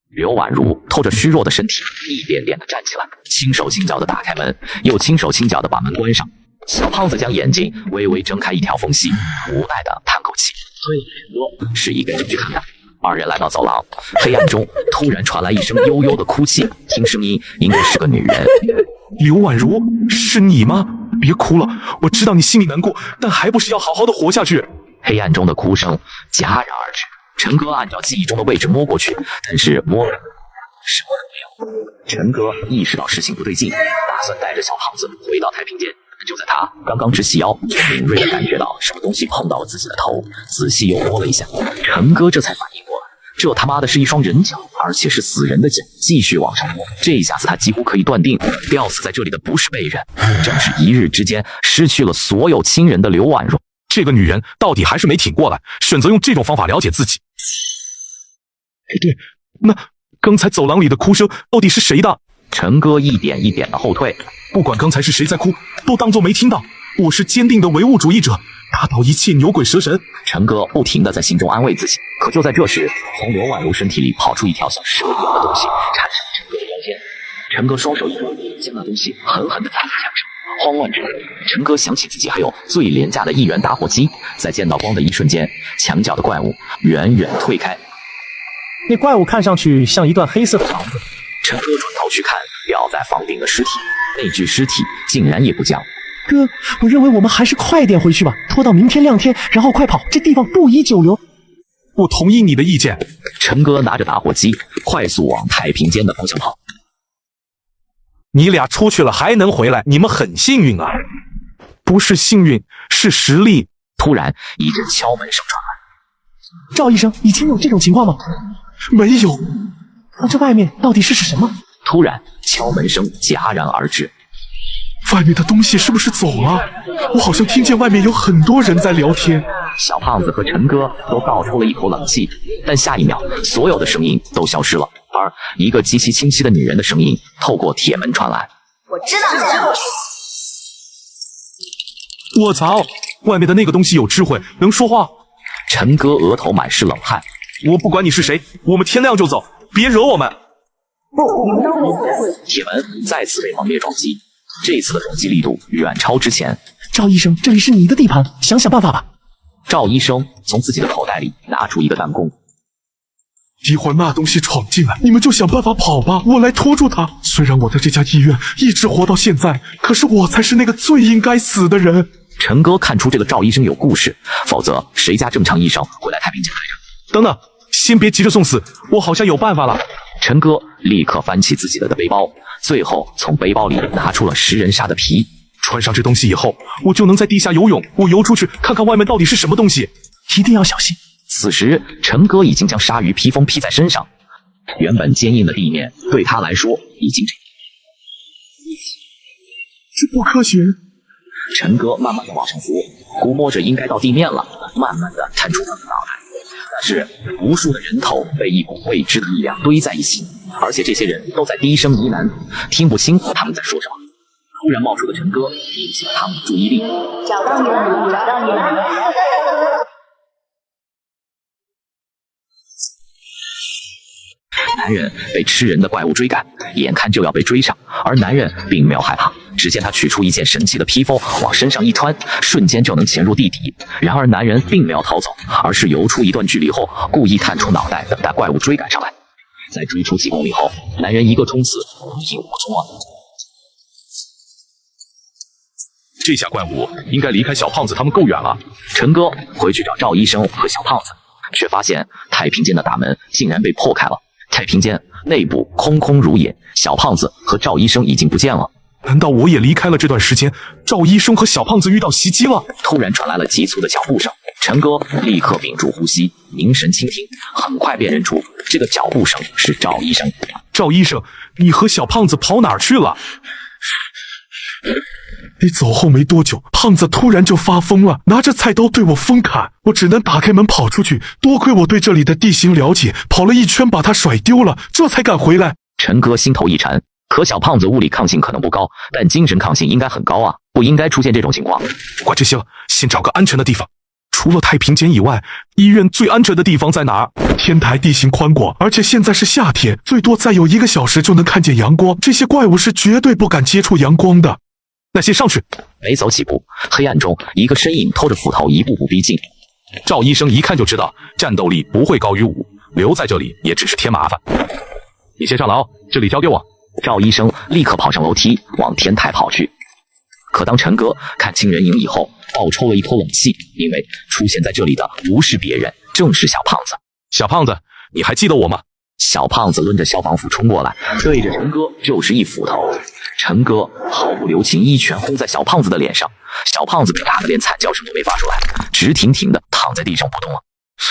S1: 刘婉如透着虚弱的身体一点点的站起来，轻手轻脚的打开门，又轻手轻脚的把门关上。小胖子将眼睛微微睁开一条缝隙，无奈的叹口气，对，示意跟着去看看。2人来到走廊，黑暗中突然传来一声悠悠的哭泣，听声音应该是个女人。
S2: 刘婉如，是你吗？别哭了，我知道你心里难过，但还不是要好好的活下去。
S1: 黑暗中的哭声戛然而止。陈哥按照记忆中的位置摸过去，但是摸什么都没有。陈哥意识到事情不对劲，打算带着小胖子回到太平间。就在他刚刚直细腰，就敏锐地感觉到什么东西碰到了自己的头，仔细又摸了一下，陈哥这才反应过来，这他妈的是一双人脚，而且是死人的脚。继续往上摸，这一下子他几乎可以断定，吊死在这里的不是被人，正是一日之间失去了所有亲人的刘婉如。
S3: 这个女人到底还是没挺过来，选择用这种方法了解自己。
S2: 对，那刚才走廊里的哭声到底是谁的？
S1: 陈哥一点一点的后退，
S2: 不管刚才是谁在哭，都当作没听到。我是坚定的唯物主义者，打倒一切牛鬼蛇神。
S1: 陈哥不停的在心中安慰自己，可就在这时，从刘婉如身体里跑出一条像蛇一样的东西，缠上陈哥的腰间。陈哥双手一抓，将那东西狠狠的砸在墙上。慌乱之中，陈哥想起自己还有最廉价的1元打火机，在见到光的一瞬间，墙角的怪物远远退开。
S4: 那怪物看上去像一段黑色的肠子。
S1: 陈哥转头去看吊在房顶的尸体，那具尸体竟然也不僵。
S7: 哥，我认为我们还是快点回去吧，拖到明天亮天，然后快跑，这地方不宜久留。
S2: 我同意你的意见。
S1: 陈哥拿着打火机，快速往太平间的方向跑。
S3: 你俩出去了还能回来，你们很幸运啊！
S2: 不是幸运，是实力。
S1: 突然一阵敲门声传来。
S7: 赵医生，以前有这种情况吗？
S2: 没有。
S7: 那这外面到底是什么？
S1: 突然敲门声戛然而止。
S2: 外面的东西是不是走了？我好像听见外面有很多人在聊天。
S1: 小胖子和陈哥都倒出了一口冷气，但下一秒，所有的声音都消失了，而一个极其清晰的女人的声音透过铁门传来：“
S6: 我知道你。”
S2: 我操！
S3: 外面的那个东西有智慧，能说话。
S1: 陈哥额头满是冷汗。
S3: 我不管你是谁，我们天亮就走，别惹我们。
S1: 铁门再次被猛烈撞击，这次的撞击力度远超之前。
S7: 赵医生，这里是你的地盘，想想办法吧。
S1: 赵医生从自己的口袋里拿出一个弹弓。
S2: 一会儿那东西闯进来，你们就想办法跑吧，我来拖住他。虽然我在这家医院一直活到现在，可是我才是那个最应该死的人。
S1: 陈哥看出这个赵医生有故事，否则谁家正常医生会来太平间来着？
S3: 等等，先别急着送死，我好像有办法了。
S1: 陈哥立刻翻起自己的背包，最后从背包里拿出了食人鲨的皮。
S3: 穿上这东西以后，我就能在地下游泳，我游出去看看外面到底是什么东西。
S7: 一定要小心。
S1: 此时，陈哥已经将鲨鱼披风披在身上，原本坚硬的地面对他来说已经
S2: 这不科学。
S1: 陈哥慢慢的往上浮，估摸着应该到地面了，慢慢的探出他的脑袋。但是无数的人头被一股未知的力量堆在一起，而且这些人都在低声呢喃，听不清他们在说什么。突然冒出的陈哥引起了他们的注意力。
S8: 找到你了，找到你了。
S1: 男人被吃人的怪物追赶，眼看就要被追上，而男人并没有害怕。只见他取出一件神奇的披风，往身上一穿，瞬间就能潜入地底。然而男人并没有逃走，而是游出一段距离后，故意探出脑袋，等待怪物追赶上来。在追出几公里后，男人一个冲刺，无影无踪了。
S3: 这下怪物应该离开小胖子他们够远了。
S1: 陈哥回去找赵医生和小胖子，却发现太平间的大门竟然被破开了。太平间内部空空如也，小胖子和赵医生已经不见了。
S3: 难道我也离开了这段时间？赵医生和小胖子遇到袭击了。
S1: 突然传来了急促的脚步声，陈哥立刻屏住呼吸，凝神倾听，很快辨认出这个脚步声是赵医生。
S3: 赵医生，你和小胖子跑哪儿去了？
S2: 你走后没多久，胖子突然就发疯了，拿着菜刀对我疯砍，我只能打开门跑出去。多亏我对这里的地形了解，跑了一圈把他甩丢了，这才敢回来。
S1: 陈哥心头一沉，可小胖子物理抗性可能不高，但精神抗性应该很高啊，不应该出现这种情况。
S3: 不管这些了，先找个安全的地方。除了太平间以外，医院最安全的地方在哪儿？
S2: 天台地形宽广，而且现在是夏天，最多再有1个小时就能看见阳光，这些怪物是绝对不敢接触阳光的。
S3: 那先上去。
S1: 没走几步，黑暗中一个身影拖着斧头一步步逼近。
S3: 赵医生一看就知道战斗力不会高于5，留在这里也只是添麻烦。你先上楼，这里交给我。
S1: 赵医生立刻跑上楼梯，往天台跑去。可当陈哥看清人影以后，倒抽了一口冷气，因为出现在这里的不是别人，正是小胖子。
S3: 小胖子，你还记得我吗？
S1: 小胖子抡着消防斧冲过来，对着陈哥就是一斧头。陈哥毫不留情，一拳轰在小胖子的脸上。小胖子被打得连惨叫声都没发出来，直挺挺的躺在地上不动了。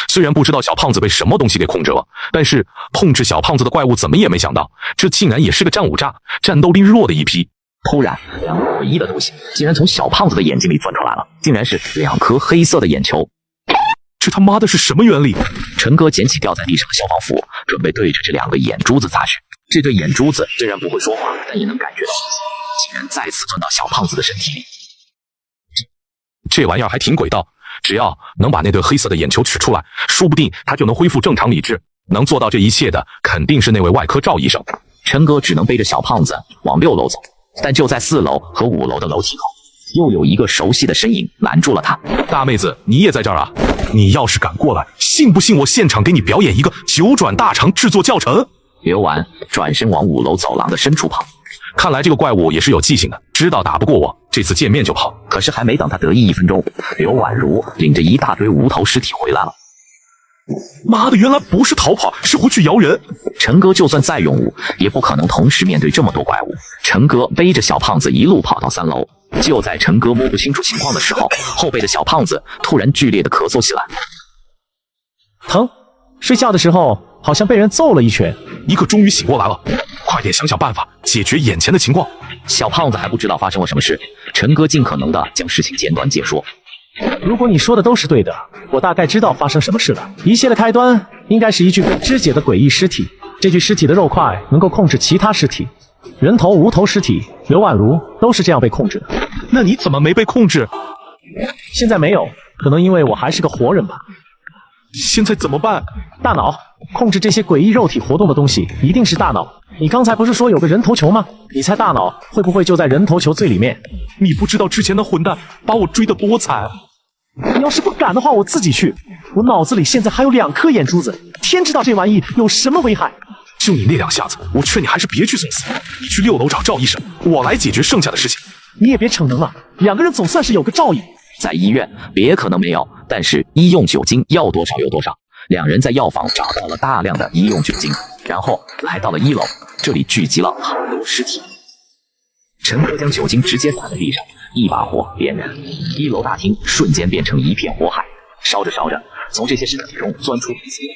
S3: 虽然不知道小胖子被什么东西给控制了，但是控制小胖子的怪物怎么也没想到，这竟然也是个战五渣，战斗力弱的一批。
S1: 突然，两个诡异的东西竟然从小胖子的眼睛里钻出来了，竟然是2颗黑色的眼球。
S3: 这他妈的是什么原理？
S1: 陈哥捡起掉在地上的消防斧，准备对着这2个眼珠子砸去。这对眼珠子虽然不会说话，但也能感觉到，竟然再次钻到小胖子的身体里。
S3: 这玩意儿还挺轨道，只要能把那对黑色的眼球取出来，说不定他就能恢复正常理智。能做到这一切的，肯定是那位外科赵医生。
S1: 陈哥只能背着小胖子往6楼走，但就在4楼和5楼的楼梯口，又有一个熟悉的身影拦住了他。
S3: 大妹子，你也在这儿啊？你要是敢过来，信不信我现场给你表演一个9转大肠制作教程？
S1: 刘婉转身往5楼走廊的深处跑。
S3: 看来这个怪物也是有记性的，知道打不过我，这次见面就跑。
S1: 可是还没等他得意1分钟，刘婉如领着一大堆无头尸体回来了。
S3: 妈的，原来不是逃跑，是回去摇人。
S1: 陈哥就算再勇武，也不可能同时面对这么多怪物。陈哥背着小胖子一路跑到3楼，就在陈哥摸不清楚情况的时候，后背的小胖子突然剧烈的咳嗽起来。
S4: 疼，睡觉的时候好像被人揍了一拳。
S3: 你可终于醒过来了，快点想想办法解决眼前的情况。
S1: 小胖子还不知道发生了什么事，陈哥尽可能的将事情简短解说。
S4: 如果你说的都是对的，我大概知道发生什么事了。一切的开端应该是一具被肢解的诡异尸体，这具尸体的肉块能够控制其他尸体，人头、无头尸体、刘婉如都是这样被控制的。
S3: 那你怎么没被控制？
S4: 现在没有，可能因为我还是个活人吧。
S2: 现在怎么办？
S4: 大脑控制这些诡异肉体活动的东西，一定是大脑。你刚才不是说有个人头球吗？你猜大脑会不会就在人头球最里面？
S2: 你不知道之前的混蛋把我追得多惨。
S4: 你要是不敢的话，我自己去。我脑子里现在还有2颗眼珠子，天知道这玩意有什么危害。
S2: 就你那2下子，我劝你还是别去送死。你去6楼找赵医生，我来解决剩下的事情。
S4: 你也别逞能了，2个人总算是有个照应。
S1: 在医院，别可能没有，但是医用酒精要多少有多少。2人在药房找到了大量的医用酒精，然后来到了1楼，这里聚集了很多尸体。陈哥将酒精直接洒在地上，一把火点燃，1楼大厅瞬间变成一片火海。烧着烧着，从这些尸体中钻出一丝肉，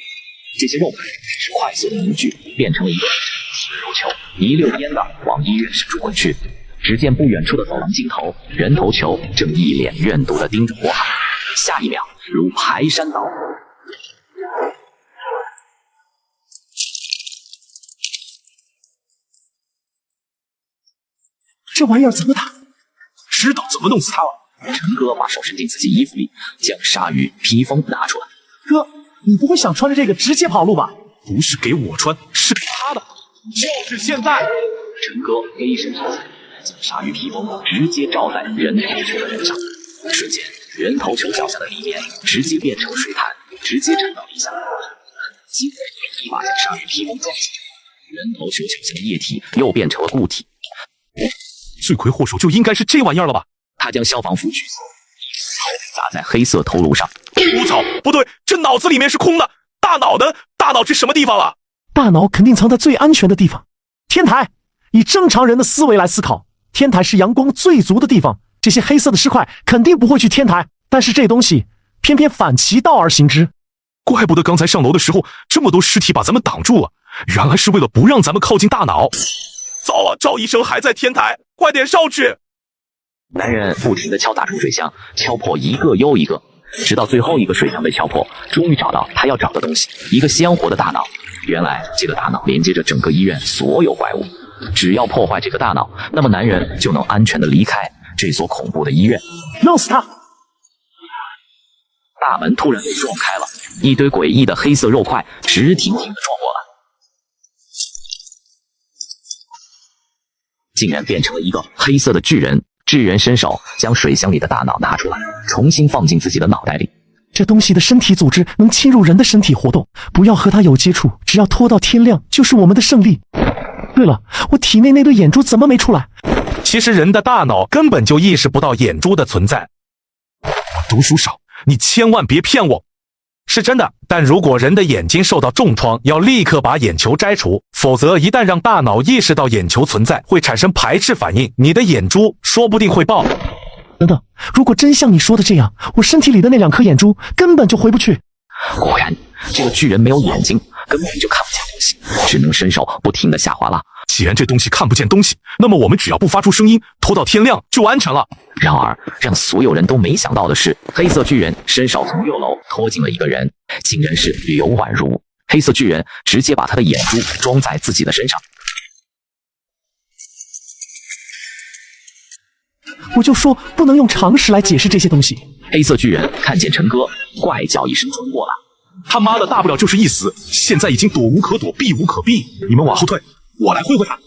S1: 这些肉块开始快速的凝聚，变成了一个体肉球，一溜烟的往医院深处滚去。只见不远处的走廊尽头，人头球正一脸怨毒地盯着火海，下一秒如排山倒海。
S4: 这玩意儿怎么打？
S2: 知道怎么弄死他了。
S1: 陈哥把手伸进自己衣服里，将鲨鱼披风拿出来。
S4: 哥，你不会想穿着这个直接跑路吧？
S2: 不是给我穿，是给他的。就是现在！
S1: 陈哥飞身上前，将鲨鱼披风直接罩在人头球的人上，瞬间，人头球脚下的地面直接变成水潭，直接沉到地下。接着一把将鲨鱼披风撞起来，人头球脚下的液体又变成了固体。
S2: 罪魁祸首就应该是这玩意儿了吧？
S1: 他将消防服举起，砸在黑色头颅上。
S2: 我操，不对，这脑子里面是空的，大脑去什么地方了？
S4: 大脑肯定藏在最安全的地方，天台。以正常人的思维来思考，天台是阳光最足的地方，这些黑色的尸块肯定不会去天台，但是这东西偏偏反其道而行之。
S2: 怪不得刚才上楼的时候这么多尸体把咱们挡住了，原来是为了不让咱们靠近大脑。糟了，赵医生还在天台，快点上去！
S1: 男人不停地敲打出水箱，敲破一个又一个，直到最后一个水箱被敲破，终于找到他要找的东西，一个鲜活的大脑。原来这个大脑连接着整个医院所有怪物，只要破坏这个大脑，那么男人就能安全地离开这所恐怖的医院。
S4: 弄死他！
S1: 大门突然被撞开了，一堆诡异的黑色肉块直挺挺地撞过来，竟然变成了一个黑色的巨人。巨人伸手将水箱里的大脑拿出来，重新放进自己的脑袋里。
S4: 这东西的身体组织能侵入人的身体活动，不要和它有接触，只要拖到天亮就是我们的胜利。对了，我体内那对眼珠怎么没出来？
S2: 其实人的大脑根本就意识不到眼珠的存在。我读书少，你千万别骗我。是真的，但如果人的眼睛受到重创，要立刻把眼球摘除，否则一旦让大脑意识到眼球存在，会产生排斥反应，你的眼珠说不定会爆。
S4: 等等，如果真像你说的这样，我身体里的那2颗眼珠根本就回不去。
S1: 果然，这个巨人没有眼睛，根本就看不见东西，只能伸手不停地下滑啦。
S2: 既然这东西看不见东西，那么我们只要不发出声音，拖到天亮就安全了。
S1: 然而，让所有人都没想到的是，黑色巨人伸手从6楼拖进了一个人，竟然是刘婉如。黑色巨人直接把他的眼珠装在自己的身上。
S4: 我就说不能用常识来解释这些东西。
S1: 黑色巨人看见陈哥，怪叫一声冲过来。
S2: 他妈的，大不了就是一死，现在已经躲无可躲，避无可避。你们往后退，我来会会他。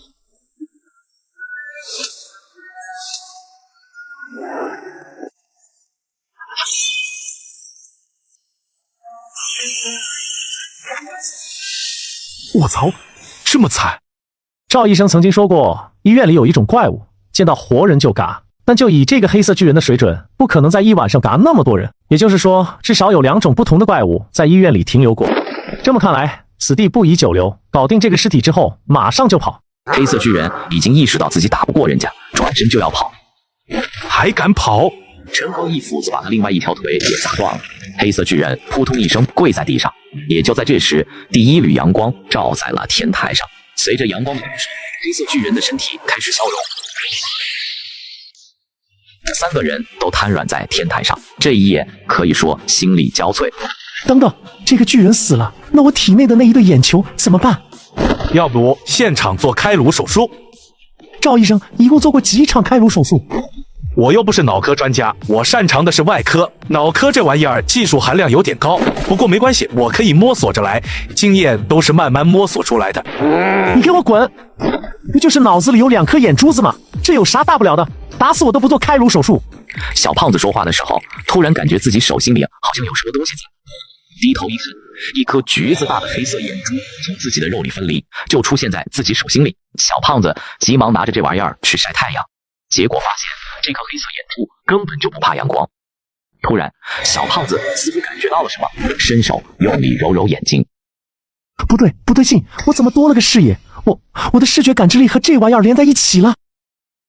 S2: 我操，这么惨！
S4: 赵医生曾经说过，医院里有一种怪物，见到活人就嘎。但就以这个黑色巨人的水准，不可能在一晚上嘎那么多人。也就是说，至少有2种不同的怪物在医院里停留过。这么看来，此地不宜久留。搞定这个尸体之后，马上就跑。
S1: 黑色巨人已经意识到自己打不过人家，转身就要跑。
S2: 还敢跑？
S1: 陈哥一斧子把他另外一条腿也砸断了。黑色巨人扑通一声跪在地上。也就在这时，第一缕阳光照在了天台上。随着阳光的燃烧，黑色巨人的身体开始消融。3个人都瘫软在天台上，这一夜可以说心力交瘁。
S4: 等等，这个巨人死了，那我体内的那一对眼球怎么办？
S2: 要不现场做开颅手术？
S4: 赵医生一共做过几场开颅手术？
S3: 我又不是脑科专家，我擅长的是外科。脑科这玩意儿技术含量有点高，不过没关系，我可以摸索着来，经验都是慢慢摸索出来的。
S4: 你给我滚！不就是脑子里有2颗眼珠子吗？这有啥大不了的？打死我都不做开颅手术。
S1: 小胖子说话的时候，突然感觉自己手心里好像有什么东西在。低头一看，一颗橘子大的黑色眼珠从自己的肉里分离，就出现在自己手心里。小胖子急忙拿着这玩意儿去晒太阳，结果发现这颗黑色眼珠根本就不怕阳光。突然，小胖子似乎感觉到了什么，伸手用力揉揉眼睛。
S4: 不对劲，我怎么多了个视野？我的视觉感知力和这玩意儿连在一起了。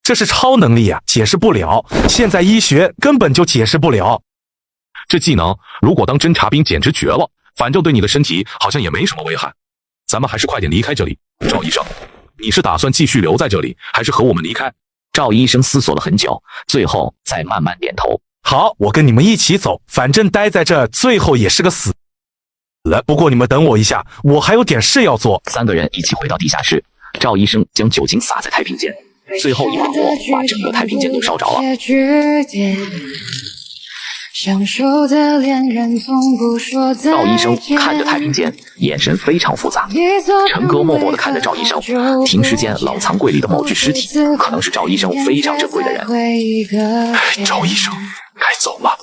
S3: 这是超能力啊，解释不了，现在医学根本就解释不了。这技能如果当侦察兵简直绝了，反正对你的身体好像也没什么危害。咱们还是快点离开这里。赵医生，你是打算继续留在这里，还是和我们离开？
S1: 赵医生思索了很久，最后再慢慢点头。
S3: 好，我跟你们一起走，反正待在这最后也是个死了。不过你们等我一下，我还有点事要做。
S1: 3个人一起回到地下室，赵医生将酒精洒在太平间，最后一把火把整个太平间都烧着了。赵医生看着太平间，眼神非常复杂。陈哥默默地看着赵医生，停尸间冷藏柜里的某具尸体，可能是赵医生非常珍贵的人。
S2: 赵医生，该走了。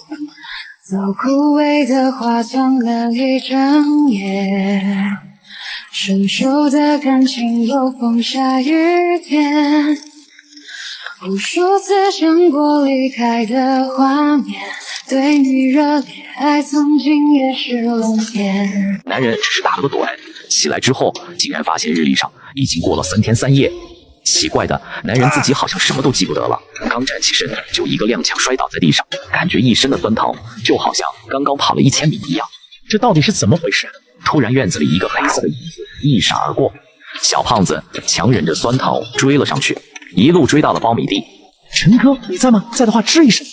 S9: 走枯萎的花葬了一整夜，生锈的感情有风下雨天，无数次想过离开的画面，对你热烈爱曾经也是冷眼。
S1: 男人只是打了个盹，起来之后竟然发现日历上已经过了3天3夜。奇怪的，男人自己好像什么都记不得了，刚站起身就一个踉跄摔倒在地上，感觉一身的酸疼，就好像刚刚跑了1000米一样。
S4: 这到底是怎么回事？
S1: 突然院子里一个黑色的影子一闪而过，小胖子强忍着酸疼追了上去，一路追到了苞米地。
S4: 陈哥，你在吗？在的话吱一声。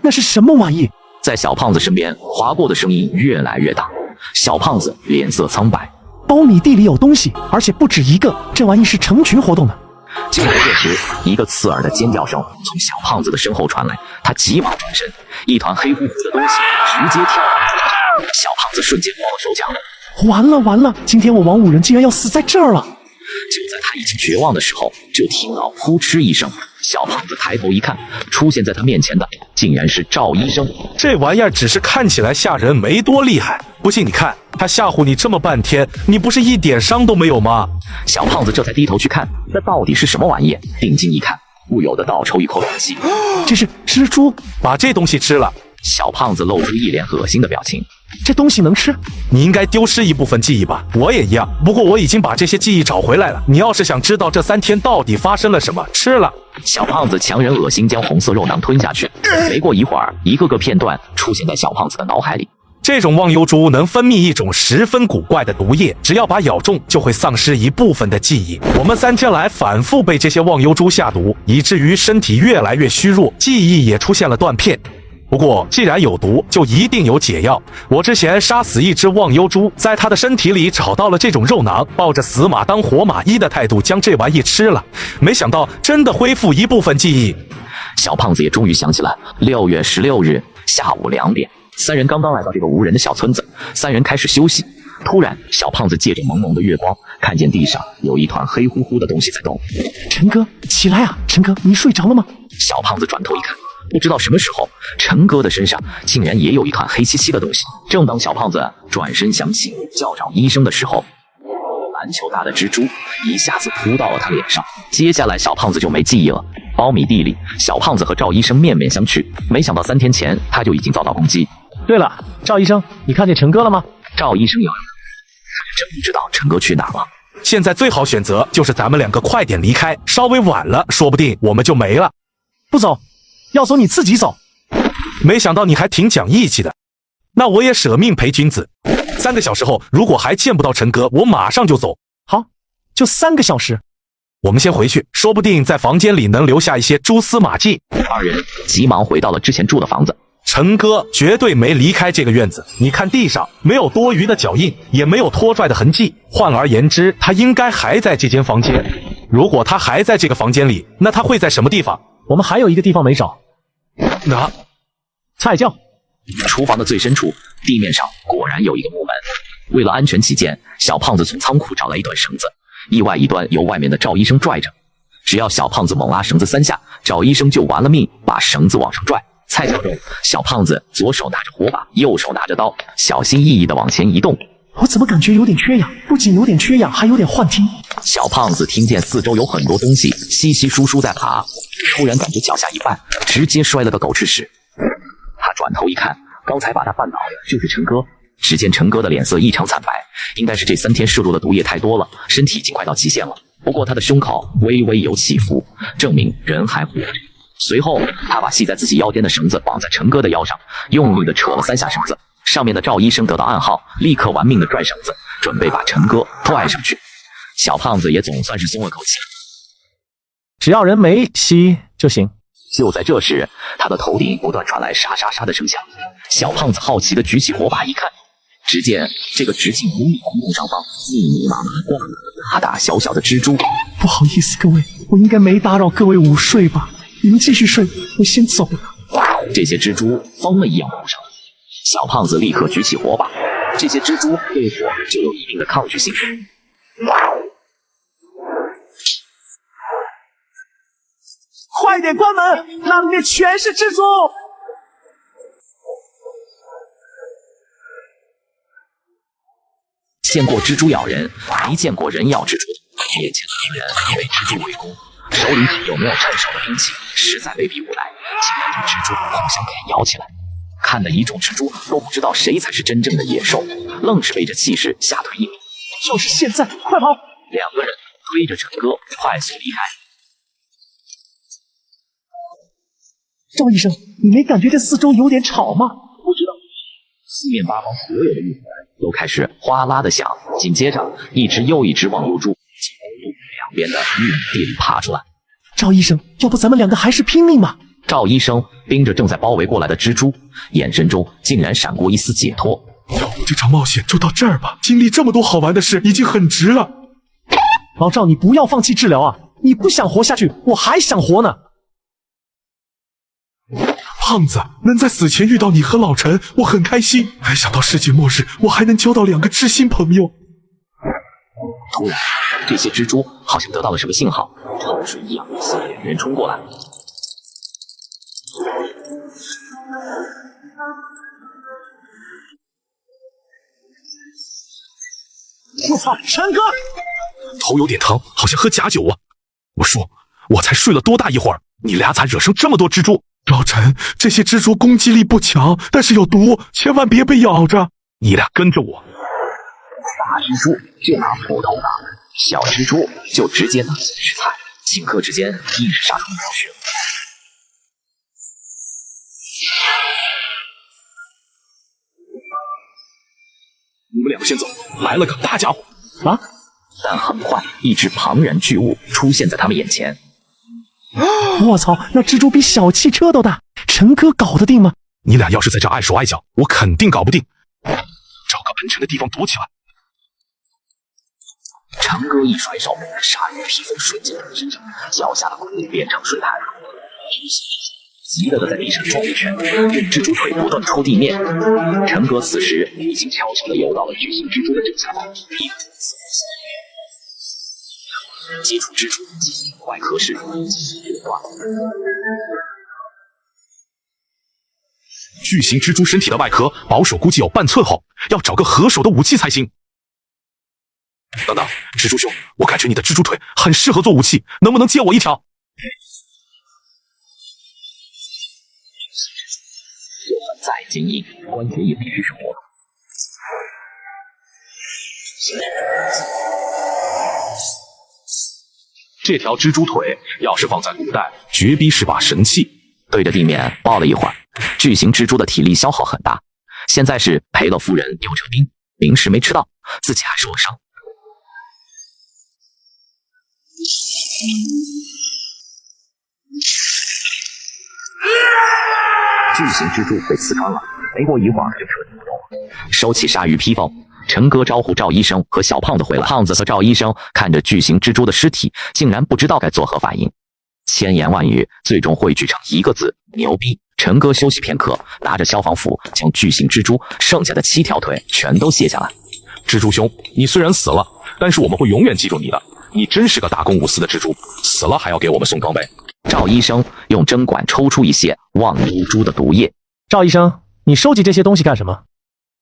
S4: 那是什么玩意？
S1: 在小胖子身边划过的声音越来越大，小胖子脸色苍白。
S4: 苞米地里有东西，而且不止一个，这玩意是成群活动的。
S1: 就在这时，一个刺耳的尖叫声从小胖子的身后传来，他急忙转身，一团黑乎乎的东西直接跳到他身上，小胖子瞬间慌了手脚。
S4: 完了，今天我王五人竟然要死在这儿了。
S1: 就在他已经绝望的时候，就听到扑哧一声，小胖子抬头一看，出现在他面前的竟然是赵医生。
S3: 这玩意儿只是看起来吓人，没多厉害。不信你看，他吓唬你这么半天，你不是一点伤都没有吗？
S1: 小胖子这才低头去看，那到底是什么玩意？定睛一看，不由得倒抽一口冷气。
S4: 这是蜘蛛，
S3: 把这东西吃了。
S1: 小胖子露出一脸恶心的表情。
S4: 这东西能吃？
S3: 你应该丢失一部分记忆吧，我也一样。不过我已经把这些记忆找回来了。你要是想知道这3天到底发生了什么，吃了。
S1: 小胖子强忍恶心将红色肉囊吞下去。没过一会儿，一个个片段出现在小胖子的脑海里。
S3: 这种忘忧猪能分泌一种十分古怪的毒液，只要把咬中，就会丧失一部分的记忆。我们3天来反复被这些忘忧猪下毒，以至于身体越来越虚弱，记忆也出现了断片。不过，既然有毒，就一定有解药。我之前杀死一只忘忧猪，在它的身体里找到了这种肉囊，抱着死马当活马医的态度将这玩意吃了，没想到真的恢复一部分记忆。
S1: 小胖子也终于想起来，6月16日下午2点，3人刚刚来到这个无人的小村子，3人开始休息。突然，小胖子借着朦胧的月光，看见地上有一团黑乎乎的东西在动。
S4: 陈哥，起来啊！陈哥，你睡着了吗？
S1: 小胖子转头一看，不知道什么时候，陈哥的身上竟然也有一团黑漆漆的东西。正当小胖子转身想起叫找医生的时候，篮球大的蜘蛛一下子扑到了他脸上。接下来小胖子就没记忆了。苞米地里，小胖子和赵医生面面相觑，没想到3天前他就已经遭到攻击。
S4: 对了，赵医生，你看见陈哥了吗？
S1: 赵医生摇摇头，真不知道陈哥去哪了。
S3: 现在最好选择就是咱们2个快点离开，稍微晚了，说不定我们就没了。
S4: 不走，要走你自己走。
S3: 没想到你还挺讲义气的，那我也舍命陪君子。3个小时后，如果还见不到陈哥，我马上就走。
S4: 好，就3个小时。
S3: 我们先回去，说不定在房间里能留下一些蛛丝马迹。
S1: 2人急忙回到了之前住的房子。
S3: 陈哥绝对没离开这个院子。你看地上没有多余的脚印，也没有拖拽的痕迹。换而言之，他应该还在这间房间。如果他还在这个房间里，那他会在什么地方？
S4: 我们还有一个地方没找，
S3: 那
S4: 菜窖。
S1: 厨房的最深处，地面上果然有一个木门。为了安全起见，小胖子从仓库找来一段绳子，意外一端由外面的赵医生拽着。只要小胖子猛拉绳子3下，赵医生就玩了命，把绳子往上拽。菜窖中，小胖子左手拿着火把，右手拿着刀，小心翼翼地往前移动。
S4: 我怎么感觉有点缺氧？不仅有点缺氧，还有点幻听。
S1: 小胖子听见四周有很多东西稀稀疏疏在爬，突然感觉脚下一绊，直接摔了个狗吃屎。他转头一看，刚才把他绊倒的就是陈哥。只见陈哥的脸色异常惨白，应该是这3天摄入的毒液太多了，身体已经快到极限了。不过他的胸口微微有起伏，证明人还活着。随后，他把系在自己腰间的绳子绑在陈哥的腰上，用力地扯了3下绳子。上面的赵医生得到暗号，立刻玩命地拽绳子，准备把陈哥拽上去。小胖子也总算是松了口气，
S4: 只要人没吸就行。
S1: 就在这时，他的头顶不断传来沙沙沙的声响。小胖子好奇地举起火把一看，只见这个直径5米空洞上方密密麻麻挂了大大小小的蜘蛛。
S4: 不好意思各位，我应该没打扰各位午睡吧？你们继续睡，我先走了。
S1: 这些蜘蛛疯了一样扑上来，小胖子立刻举起火把。这些蜘蛛对火就有一定的抗拒性。
S4: 快点关门，那里面全是蜘蛛！
S1: 见过蜘蛛咬人，没见过人咬蜘蛛。面前的敌人被蜘蛛围攻，手里有没有趁手的兵器，实在威逼无赖，竟然对蜘蛛互相啃咬起来。看得一众蜘蛛都不知道谁才是真正的野兽，愣是被这气势吓退一步。
S4: 就是现在，快跑
S1: ！2个人推着陈哥快速离开。
S4: 赵医生，你没感觉这四周有点吵吗？
S1: 不知道。四面八方所有的玉门都开始哗啦的响，紧接着一只又一只网路蛛从公路两边的玉米地里爬出来。
S4: 赵医生，要不咱们2个还是拼命吧？
S1: 赵医生盯着正在包围过来的蜘蛛，眼神中竟然闪过一丝解脱。
S2: 要不这场冒险就到这儿吧，经历这么多好玩的事已经很值了。
S4: 老赵，你不要放弃治疗啊！你不想活下去，我还想活呢。
S2: 胖子，能在死前遇到你和老陈，我很开心。没想到世界末日，我还能交到2个知心朋友。
S1: 突然，这些蜘蛛好像得到了什么信号，潮水一样向2人冲过来。
S4: 我操，陈哥！
S2: 头有点疼，好像喝假酒啊。我说，我才睡了多大一会儿，你俩咋惹生这么多蜘蛛？老陈，这些蜘蛛攻击力不强，但是有毒，千万别被咬着。你俩跟着我。
S1: 大蜘蛛就拿斧头打，小蜘蛛就直接拿起吃菜，顷刻之间一直杀出1条血。
S2: 你们2个先走，来了个大家伙
S4: 啊！
S1: 但很快，一只庞然巨物出现在他们眼前。
S4: 我操，那蜘蛛比小汽车都大，陈哥搞得定吗？
S2: 你俩要是在这碍手碍脚，我肯定搞不定。找个安全的地方躲起来。
S1: 陈哥一甩手，鲨鱼披风瞬间在身上，脚下的空地变成水潭。急得在地上撞一拳，用蜘蛛腿不断戳地面。陈哥此时已经悄悄地游到了巨型蜘蛛的正下方，接触蜘蛛，外壳是
S2: 巨型蜘蛛身体的外壳保守估计有半寸厚，要找个合手的武器才行。等等，蜘蛛兄，我感觉你的蜘蛛腿很适合做武器，能不能借我一条？
S1: 就算再坚硬，关节也必须是活的。
S3: 这条蜘蛛腿要是放在古代，绝逼是把神器。
S1: 对着地面抱了一会儿，巨型蜘蛛的体力消耗很大，现在是赔了夫人又折兵，零食没吃到，自己还受了伤。巨型蜘蛛被刺穿了，没过一会儿就彻底不动了。收起鲨鱼披风，陈哥招呼赵医生和小胖子回来。胖子和赵医生看着巨型蜘蛛的尸体，竟然不知道该作何反应。千言万语最终汇聚成一个字：牛逼。陈哥休息片刻，拿着消防斧将巨型蜘蛛剩下的7条腿全都卸下来。
S3: 蜘蛛兄，你虽然死了，但是我们会永远记住你的。你真是个大公无私的蜘蛛，死了还要给我们送装备。
S1: 赵医生用针管抽出一些忘忧蛛的毒液。
S4: 赵医生，你收集这些东西干什么？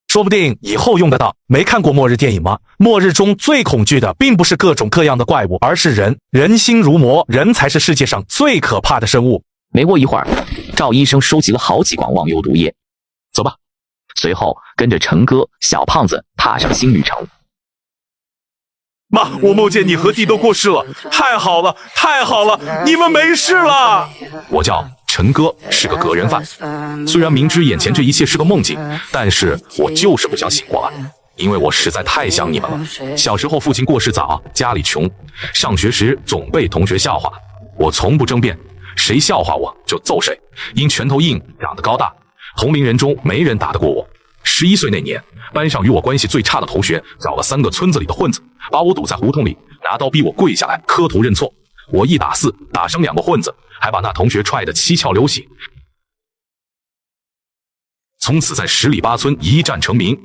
S10: 说不定以后用得到。没看过末日电影吗？末日中最恐惧的并不是各种各样的怪物，而是人。人心如魔，人才是世界上最可怕的生物。
S1: 没过一会儿，赵医生收集了好几管忘忧毒液。走吧。随后跟着陈哥、小胖子踏上新旅程。
S2: 妈，我梦见你和弟都过世了，太好了，太好了，你们没事了。
S3: 我叫陈哥，是个隔人犯。虽然明知眼前这一切是个梦境，但是我就是不想醒过来，因为我实在太想你们了。小时候父亲过世早，家里穷，上学时总被同学笑话，我从不争辩，谁笑话我就揍谁。因拳头硬，长得高大，同龄人中没人打得过我。11岁那年，班上与我关系最差的同学找了3个村子里的混子，把我堵在胡同里，拿刀逼我跪下来磕头认错。我1打4，打伤2个混子，还把那同学踹得七窍流血。从此在10里8村一战成名。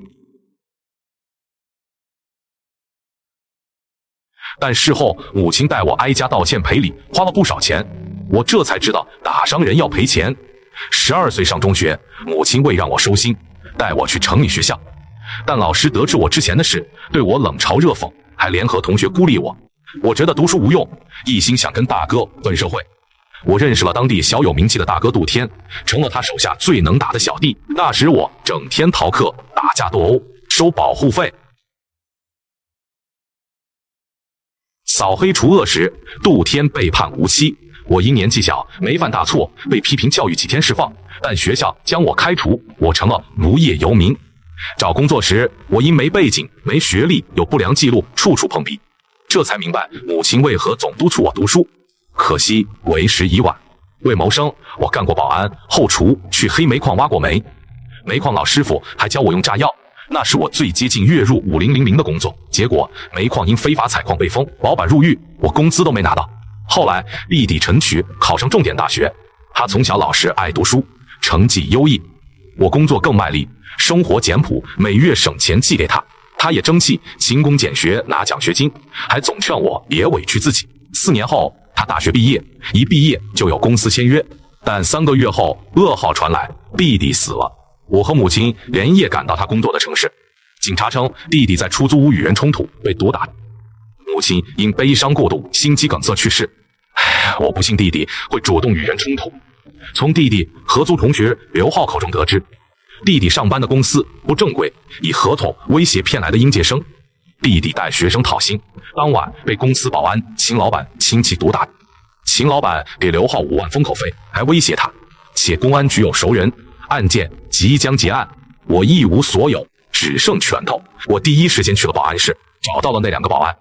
S3: 但事后母亲带我挨家道歉赔礼，花了不少钱，我这才知道打伤人要赔钱。12岁上中学，母亲为让我收心，带我去城里学校，但老师得知我之前的事，对我冷嘲热讽，还联合同学孤立我。我觉得读书无用，一心想跟大哥混社会。我认识了当地小有名气的大哥杜天，成了他手下最能打的小弟。那时我整天逃课、打架斗殴、收保护费。扫黑除恶时，杜天被判无期。我因年纪小，没犯大错，被批评教育几天释放，但学校将我开除，我成了无业游民。找工作时，我因没背景、没学历、有不良记录，处处碰壁，这才明白母亲为何总督促我读书。可惜为时已晚。为谋生，我干过保安、后厨，去黑煤矿挖过煤。煤矿老师傅还教我用炸药，那是我最接近月入5000的工作。结果煤矿因非法采矿被封，老板入狱，我工资都没拿到。后来弟弟陈渠考上重点大学，他从小老实爱读书，成绩优异。我工作更卖力，生活简朴，每月省钱寄给他，他也争气，勤工俭学拿奖学金，还总劝我别委屈自己。4年后他大学毕业，一毕业就有公司签约，但3个月后噩耗传来，弟弟死了。我和母亲连夜赶到他工作的城市，警察称弟弟在出租屋与人冲突被毒打，母亲因悲伤过度心肌梗塞去世。我不信弟弟会主动与人冲突。从弟弟合租同学刘浩口中得知，弟弟上班的公司不正规，以合同威胁骗来的应届生。弟弟带学生讨薪，当晚被公司保安秦老板亲戚毒打。秦老板给刘浩5万封口费，还威胁他，且公安局有熟人，案件即将结案。我一无所有，只剩拳头。我第一时间去了保安室，找到了那2个保安。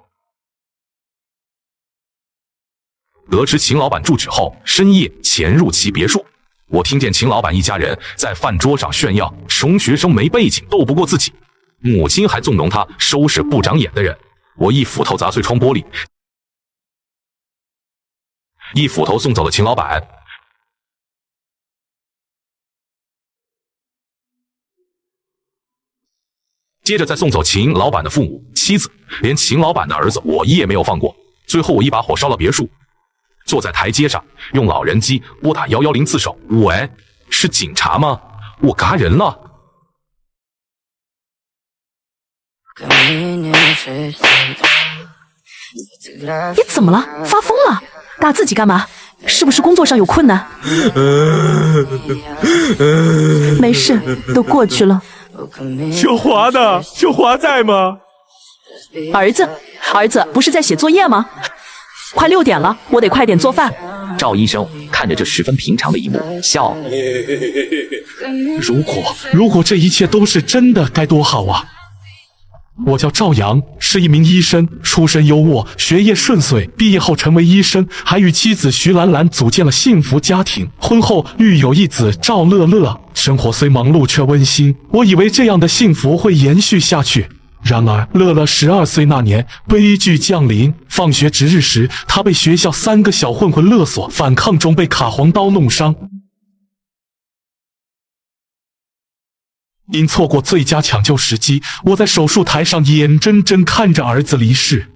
S3: 得知秦老板住址后，深夜潜入其别墅。我听见秦老板一家人在饭桌上炫耀，穷学生没背景，斗不过自己。母亲还纵容他收拾不长眼的人。我一斧头砸碎窗玻璃，一斧头送走了秦老板。接着再送走秦老板的父母、妻子，连秦老板的儿子我也没有放过。最后我一把火烧了别墅，坐在台阶上用老人机拨打110自首。喂，是警察吗？我嘎人了。
S6: 你怎么了？发疯了？打自己干嘛？是不是工作上有困难？没事，都过去了。
S2: 小华呢？小华在吗？
S6: 儿子不是在写作业吗？快6点了，我得快点做饭。
S1: 赵医生看着这十分平常的一幕，笑。
S7: 如果这一切都是真的，该多好啊！
S2: 我叫赵阳，是一名医生，出身优渥，学业顺遂，毕业后成为医生，还与妻子徐兰兰组建了幸福家庭。婚后育有一子赵乐乐，生活虽忙碌却温馨。我以为这样的幸福会延续下去。然而，乐乐12岁那年，悲剧降临。放学值日时，他被学校3个小混混勒索，反抗中被卡黄刀弄伤。因错过最佳抢救时机，我在手术台上眼睁睁看着儿子离世。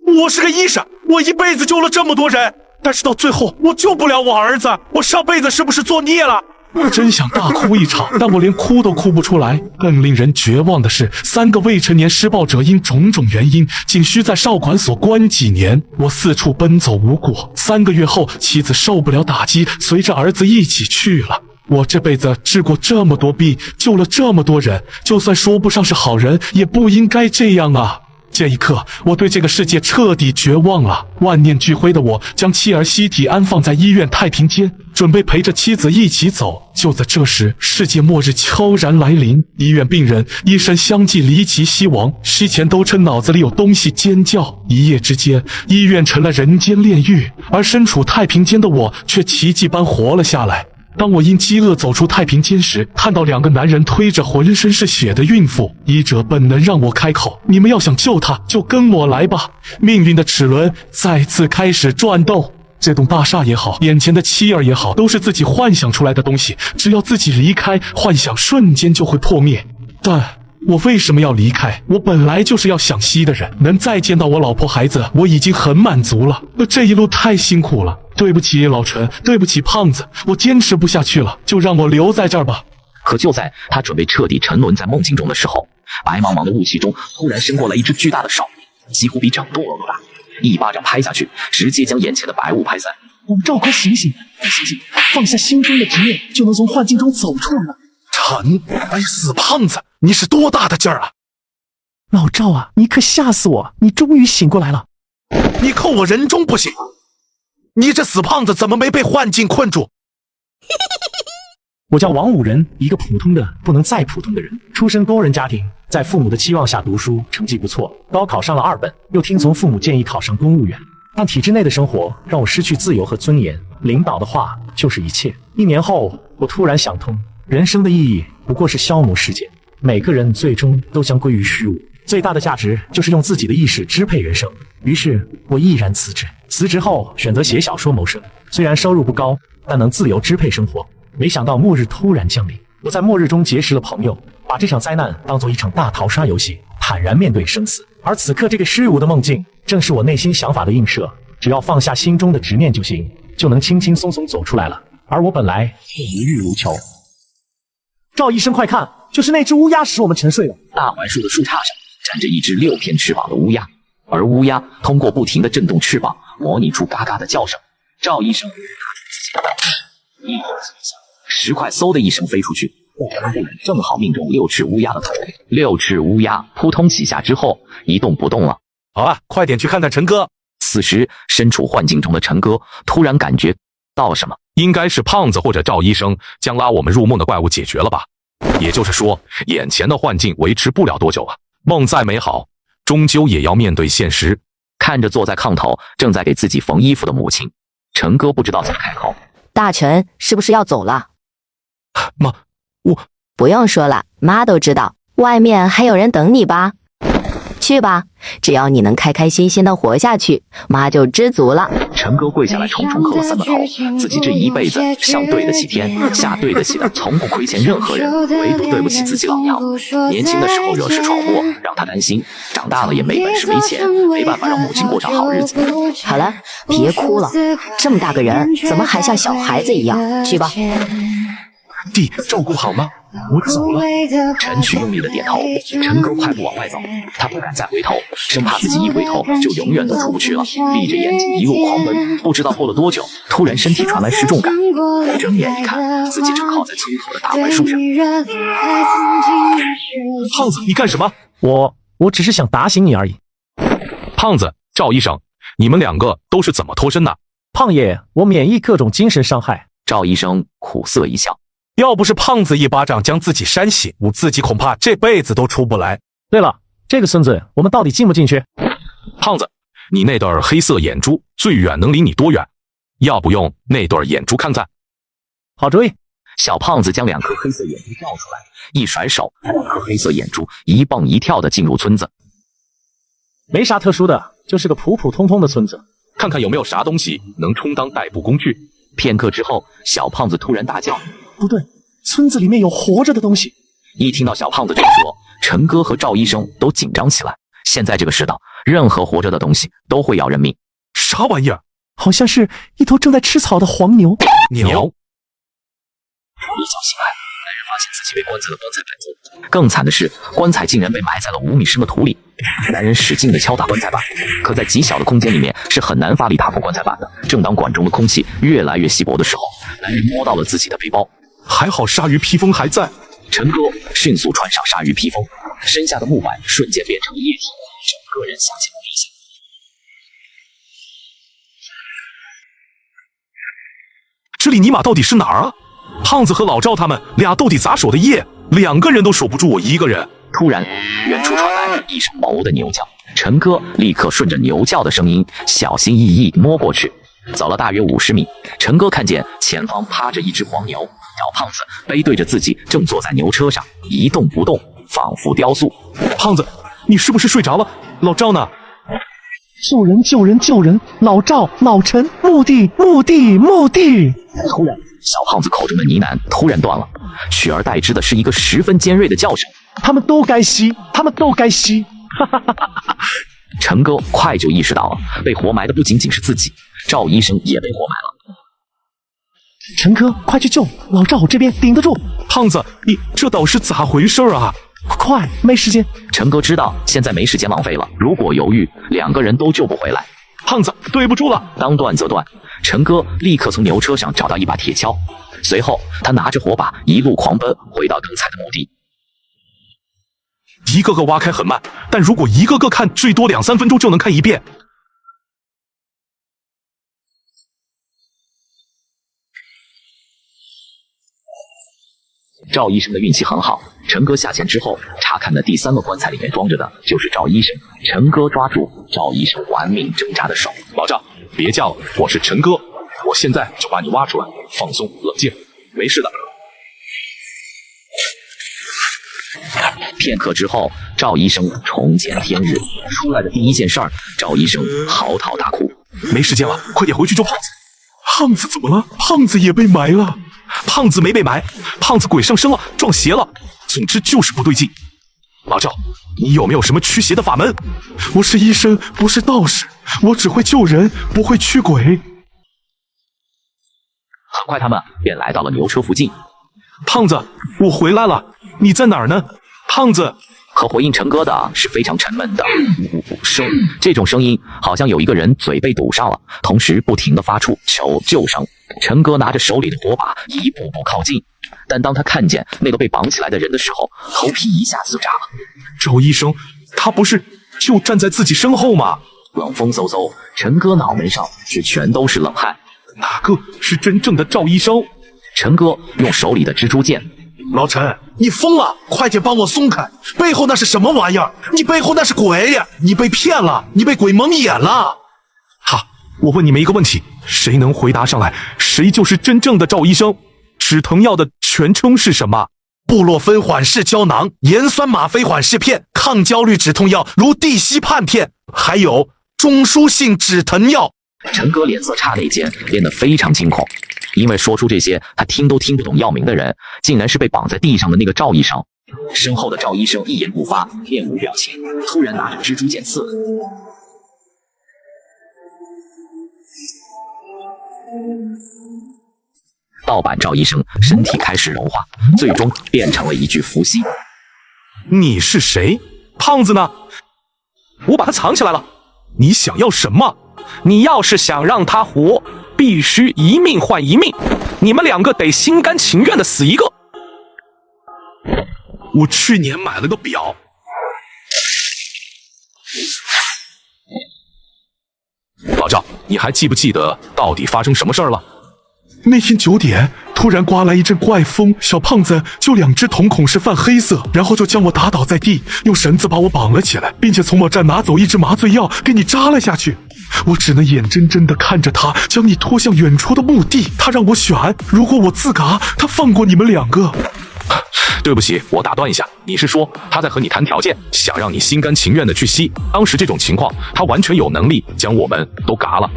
S2: 我是个医生，我一辈子救了这么多人，但是到最后我救不了我儿子，我上辈子是不是作孽了？我真想大哭一场，但我连哭都哭不出来。更令人绝望的是，3个未成年施暴者因种种原因，仅需在少管所关几年。我四处奔走无果。3个月后，妻子受不了打击，随着儿子一起去了。我这辈子治过这么多病，救了这么多人，就算说不上是好人，也不应该这样啊！这一刻，我对这个世界彻底绝望了。万念俱灰的我，将妻儿尸体安放在医院太平间，准备陪着妻子一起走。就在这时，世界末日悄然来临。医院病人、医生相继离奇西亡，尸前都称脑子里有东西尖叫。一夜之间，医院成了人间炼狱，而身处太平间的我却奇迹般活了下来。当我因饥饿走出太平间时，看到2个男人推着浑身是血的孕妇。医者本能让我开口：你们要想救她，就跟我来吧。命运的齿轮再次开始转动。这栋大厦也好，眼前的妻儿也好，都是自己幻想出来的东西，只要自己离开，幻想瞬间就会破灭。但我为什么要离开？我本来就是要想西的人，能再见到我老婆孩子，我已经很满足了。这一路太辛苦了，对不起老陈，对不起胖子，我坚持不下去了，就让我留在这儿吧。
S1: 可就在他准备彻底沉沦在梦境中的时候，白茫茫的雾气中突然伸过来一只巨大的手，几乎比整栋楼都大，一巴掌拍下去，直接将眼前的白雾拍散。
S7: 我们赵快醒醒，醒醒，放下心中的执念，就能从幻境中走出来了。
S2: 陈，哎，死胖子，你是多大的劲儿啊！
S7: 老赵啊，你可吓死我！你终于醒过来了。
S2: 你扣我人中不行，你这死胖子怎么没被幻境困住？
S4: 我叫王武仁，一个普通的不能再普通的人，出身工人家庭，在父母的期望下读书，成绩不错，高考上了2本，又听从父母建议考上公务员。但体制内的生活让我失去自由和尊严，领导的话就是一切。1年后，我突然想通，人生的意义不过是消磨时间，每个人最终都将归于虚无，最大的价值就是用自己的意识支配人生。于是我毅然辞职，辞职后选择写小说谋生，虽然收入不高，但能自由支配生活。没想到末日突然降临，我在末日中结识了朋友，把这场灾难当作一场大逃杀游戏，坦然面对生死。而此刻这个虚无的梦境，正是我内心想法的映射，只要放下心中的执念就行，就能轻轻松松走出来了。而我本来就无欲无求。赵医生快看，就是那只乌鸦使我们沉睡了。
S1: 大槐树的树杈上站着一只6片翅膀的乌鸦，而乌鸦通过不停地震动翅膀，模拟出嘎嘎的叫声。赵医生一会儿10块嗖的一声飞出去，正好命中6翅乌鸦的头。6翅乌鸦扑通几下之后一动不动了。
S10: 好了，快点去看看陈哥。
S1: 此时身处幻境中的陈哥突然感觉到了什么，
S3: 应该是胖子或者赵医生将拉我们入梦的怪物解决了吧？也就是说，眼前的幻境维持不了多久啊！梦再美好，终究也要面对现实。
S1: 看着坐在炕头正在给自己缝衣服的母亲，陈哥不知道怎么开口。
S11: 大陈是不是要走了？
S2: 妈，我
S11: 不用说了，妈都知道，外面还有人等你吧。去吧，只要你能开开心心的活下去，妈就知足了。
S1: 陈哥跪下来重重磕了3个头，自己这一辈子上对得起天，下对得起的，从不亏欠任何人，唯独对不起自己老娘。年轻的时候惹事闯祸，让他担心；长大了也没本事没钱，没办法让母亲过上好日子。
S11: 好了，别哭了，这么大个人，怎么还像小孩子一样？去吧。
S2: 弟，照顾好吗？我走了。
S1: 陈旭用力的点头，陈哥快步往外走，他不敢再回头，生怕自己一回头就永远都出不去了。闭着眼睛一路狂奔，不知道过了多久，突然身体传来失重感，睁眼一看，自己正靠在村口的大槐树上。
S4: 胖子，你干什么？我只是想打醒你而已。
S3: 胖子，赵医生，你们2个都是怎么脱身的？
S4: 胖爷，我免疫各种精神伤害。
S1: 赵医生苦涩一笑。
S10: 要不是胖子一巴掌将自己扇醒，我自己恐怕这辈子都出不来。
S4: 对了，这个孙子我们到底进不进去？
S3: 胖子，你那对黑色眼珠最远能离你多远？要不用那对眼珠看看？
S4: 好主意。
S1: 小胖子将2颗黑色眼珠照出来，一甩手，2颗黑色眼珠一蹦一跳的进入村子。
S4: 没啥特殊的，就是个普普通通的村子。
S3: 看看有没有啥东西能充当代步工具。
S1: 片刻之后，小胖子突然大叫：“
S7: 不对，村子里面有活着的东西！”
S1: 一听到小胖子这么说，陈哥和赵医生都紧张起来。现在这个世道，任何活着的东西都会要人命。
S3: 啥玩意儿？
S7: 好像是一头正在吃草的黄牛。
S3: 牛。
S1: 一觉醒来，男人发现自己被关在了棺材板中，更惨的是，棺材竟然被埋在了5米深的土里。男人使劲地敲打棺材板，可在极小的空间里面是很难发力打破棺材板的。正当管中的空气越来越稀薄的时候，男人摸到了自己的背包，
S3: 还好鲨鱼披风还在。
S1: 陈哥迅速穿上鲨鱼披风，身下的木板瞬间变成了液体，整个人下陷了地下。
S3: 这里尼玛到底是哪儿啊？胖子和老赵他们俩到底咋守的夜？2个人都守不住我一个人。
S1: 突然，远处传来一声哞的牛叫，陈哥立刻顺着牛叫的声音，小心翼翼摸过去。走了大约50米，陈哥看见前方趴着一只黄牛，小胖子背对着自己，正坐在牛车上，一动不动，仿佛雕塑。
S3: 胖子，你是不是睡着了？老赵呢？
S7: 救人救人救人！老赵、老陈，墓地墓地墓地！
S1: 突然，小胖子口中的呢喃突然断了，取而代之的是一个十分尖锐的叫声：“
S7: 他们都该吸，他们都该吸！”哈哈哈哈！
S1: 陈哥快就意识到了，被活埋的不仅仅是自己，赵医生也被活埋了。
S7: 陈哥，快去救！老赵这边顶得住。
S3: 胖子，你这倒是咋回事啊？
S7: 快，没时间！
S1: 陈哥知道现在没时间浪费了，如果犹豫，2个人都救不回来。
S3: 胖子，对不住了。
S1: 当断则断，陈哥立刻从牛车上找到一把铁锹，随后他拿着火把一路狂奔回到刚才的墓地。
S3: 一个个挖开很慢，但如果一个个看，最多2-3分钟就能看一遍。
S1: 赵医生的运气很好，陈哥下潜之后查看的第3个棺材里面装着的就是赵医生。陈哥抓住赵医生玩命挣扎的手：“
S3: 老赵，别叫了，我是陈哥，我现在就把你挖出来，放松冷静，没事的。”
S1: 片刻之后，赵医生重见天日，出来的第一件事儿，赵医生嚎啕大哭：“
S3: 没时间了，快点回去救胖子！”胖子怎么了？胖子也被埋了。胖子没被埋，胖子鬼上身了，撞邪了，总之就是不对劲。老赵，你有没有什么驱邪的法门？
S2: 我是医生，不是道士，我只会救人，不会驱鬼。
S1: 很快他们便来到了牛车附近。
S3: 胖子，我回来了，你在哪儿呢？胖子。
S1: 可回应陈哥的是非常沉闷的声，这种声音好像有一个人嘴被堵上了，同时不停地发出求救声。陈哥拿着手里的火把一步步靠近，但当他看见那个被绑起来的人的时候，头皮一下子就炸了。
S3: 赵医生，他不是就站在自己身后吗？
S1: 冷风嗖嗖，陈哥脑门上却全都是冷汗。
S3: 哪个是真正的赵医生？
S1: 陈哥用手里的蜘蛛剑：“
S2: 老陈，你疯了！快点帮我松开！背后那是什么玩意儿？你背后那是鬼！你被骗了！你被鬼蒙眼了！”
S3: 好，我问你们一个问题，谁能回答上来，谁就是真正的赵医生？止疼药的全称是什么？
S2: 布洛芬缓释胶囊、盐酸吗啡缓释片、抗焦虑止痛药如地西泮片，还有中枢性止疼药。
S1: 陈哥脸色刹那间变得非常惊恐，因为说出这些他听都听不懂药名的人，竟然是被绑在地上的那个赵医生。身后的赵医生一言不发，面无表情，突然拿着蜘蛛剑刺了。盗版赵医生身体开始融化，最终变成了一具伏羲。
S3: 你是谁？胖子呢？我把他藏起来了。你想要什么？
S4: 你要是想让他活，必须一命换一命，你们2个得心甘情愿的死一个。
S3: 我去年买了个表。老赵，你还记不记得到底发生什么事儿了？
S2: 那天9点，突然刮来一阵怪风，小胖子就2只瞳孔是泛黑色，然后就将我打倒在地，用绳子把我绑了起来，并且从我这儿拿走一支麻醉药给你扎了下去。我只能眼睁睁地看着他将你拖向远处的墓地。他让我选，如果我自嘎，他放过你们2个。
S3: 对不起，我打断一下，你是说他在和你谈条件，想让你心甘情愿的去吸？当时这种情况，他完全有能力将我们都嘎了。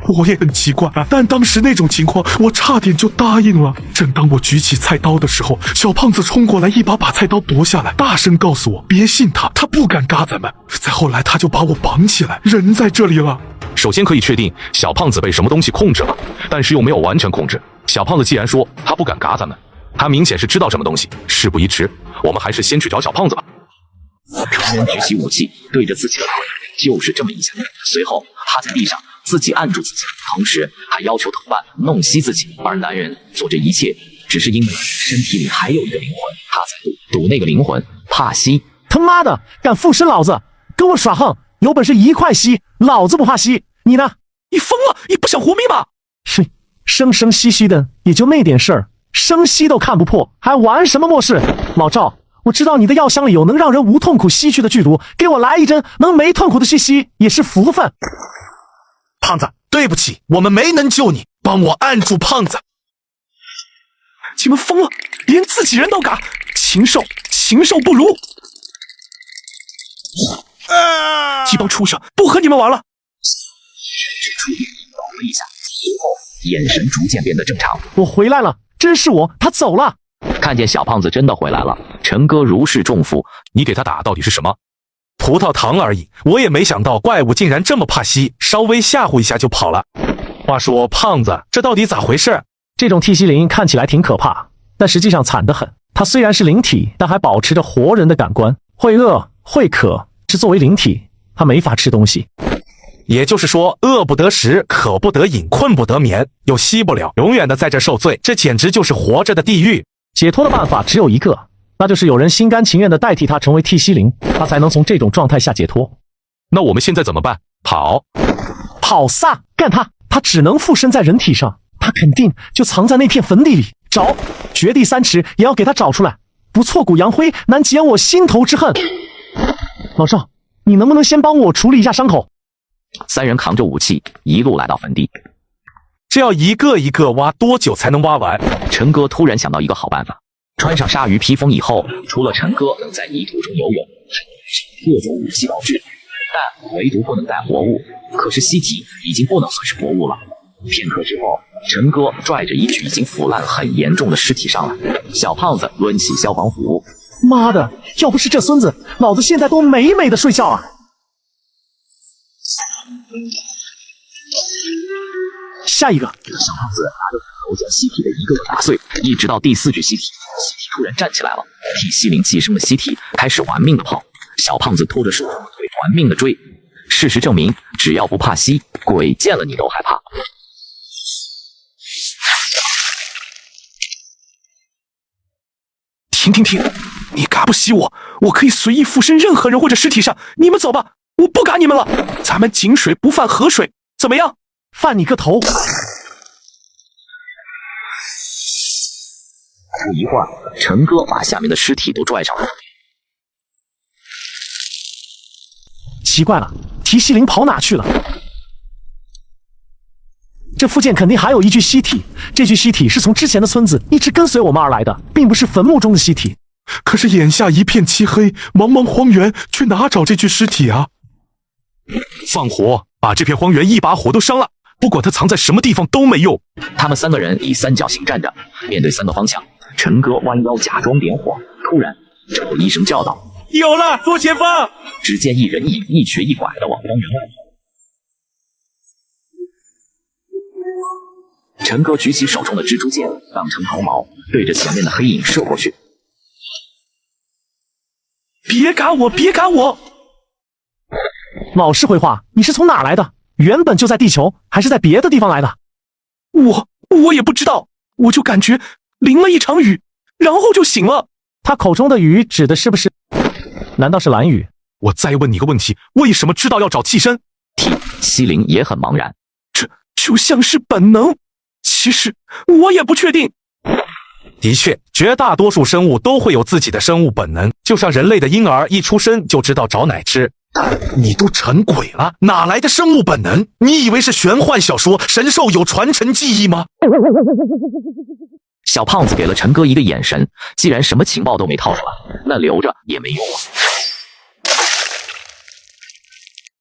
S2: 我也很奇怪，但当时那种情况，我差点就答应了。正当我举起菜刀的时候，小胖子冲过来，一把菜刀夺下来，大声告诉我别信他，他不敢嘎咱们。再后来，他就把我绑起来，人在这里了。
S3: 首先可以确定小胖子被什么东西控制了，但是又没有完全控制。小胖子既然说他不敢嘎咱们，他明显是知道什么东西。事不宜迟，我们还是先去找小胖子吧。
S1: 成人举起武器对着自己的腿，就是这么一下，随后趴在地上自己按住自己，同时还要求同伴弄熄自己。而男人做这一切，只是因为身体里还有一个灵魂，他在赌那个灵魂怕吸。
S4: 他妈的，敢附身老子，跟我耍横，有本事一块吸，老子不怕吸。你呢？
S10: 你疯了？你不想活命吗？
S4: 是，生生吸吸的，也就那点事儿，生吸都看不破，还玩什么末世？老赵，我知道你的药箱里有能让人无痛苦吸去的剧毒，给我来一针，能没痛苦的吸也是福分。
S10: 胖子，对不起，我们没能救你，帮我按住胖子。
S4: 你们疯了，连自己人都嘎，禽兽不如！一帮畜生，不和你们玩了。
S1: 神志触电抖了一下，随后眼神逐渐变得正常。
S4: 我回来了，真是我，他走了。
S1: 看见小胖子真的回来了，陈哥如释重负。
S3: 你给他打到底是什么？
S10: 葡萄糖而已，我也没想到怪物竟然这么怕吸，稍微吓唬一下就跑了。话说胖子，这到底咋回事？
S4: 这种替吸灵看起来挺可怕，但实际上惨得很。它虽然是灵体，但还保持着活人的感官，会饿会渴，是作为灵体，它没法吃东西。
S10: 也就是说，饿不得食，渴不得饮，困不得眠，又吸不了，永远的在这受罪，这简直就是活着的地狱。
S4: 解脱的办法只有一个，那就是有人心甘情愿的代替他成为替吸灵，他才能从这种状态下解脱。
S3: 那我们现在怎么办？
S4: 跑撒，干他！他只能附身在人体上，他肯定就藏在那片坟地里。找，掘地3尺也要给他找出来，不挫骨扬灰，难解我心头之恨。老赵，你能不能先帮我处理一下伤口
S1: ？3人扛着武器一路来到坟地，
S10: 这要一个一个挖，多久才能挖完？
S1: 陈哥突然想到一个好办法，穿上鲨鱼披风以后，除了陈哥能在泥土中游泳，还能带各种武器道具，但唯独不能带活物。可是尸体已经不能算是活物了。片刻之后，陈哥拽着一具已经腐烂很严重的尸体上来，小胖子抡起消防斧。
S4: 妈的，要不是这孙子，老子现在都美美的睡觉啊！下一个，
S1: 小胖子拿着斧头将尸体的一个个打碎，一直到第4具尸体，尸体突然站起来了，替吸灵寄生的尸体开始玩命的跑，小胖子拖着手腿玩命的追。事实证明，只要不怕吸，鬼见了你都害怕。
S4: 停！你嘎不吸我，我可以随意附身任何人或者尸体上。你们走吧，我不嘎你们了。咱们井水不犯河水，怎么样？犯你个头！不
S1: 一会儿，陈哥把下面的尸体都拽上来。
S4: 奇怪了，提西林跑哪去了？这附近肯定还有一具尸体，这具尸体是从之前的村子一直跟随我们而来的，并不是坟墓中的尸体。
S2: 可是眼下一片漆黑，茫茫荒原，去哪找这具尸体啊？
S3: 放火，把这片荒原一把火都烧了，不管它藏在什么地方都没用。
S1: 他们3个人以3角形站着，面对3个方向。陈哥弯腰假装点火，突然这一声叫道：“
S10: 有了，左前方！”
S1: 只见一人影一瘸一拐的往荒原外跑。陈哥举起手中的蜘蛛剑，当成毫毛，对着前面的黑影射过去。
S4: 别赶我！别赶我！老实回话，你是从哪来的？原本就在地球，还是在别的地方来的？我也不知道，我就感觉淋了一场雨，然后就醒了。他口中的雨指的是不是？难道是蓝雨？
S3: 我再问你个问题，为什么知道要找替身？
S1: 西林也很茫然。
S4: 这就像是本能。
S2: 其实我也不确定。
S10: 的确，绝大多数生物都会有自己的生物本能，就像人类的婴儿一出生就知道找奶吃。
S2: 你都成鬼了，哪来的生物本能？你以为是玄幻小说，神兽有传承记忆吗？
S1: 小胖子给了陈哥一个眼神，既然什么情报都没套出来，那留着也没用啊。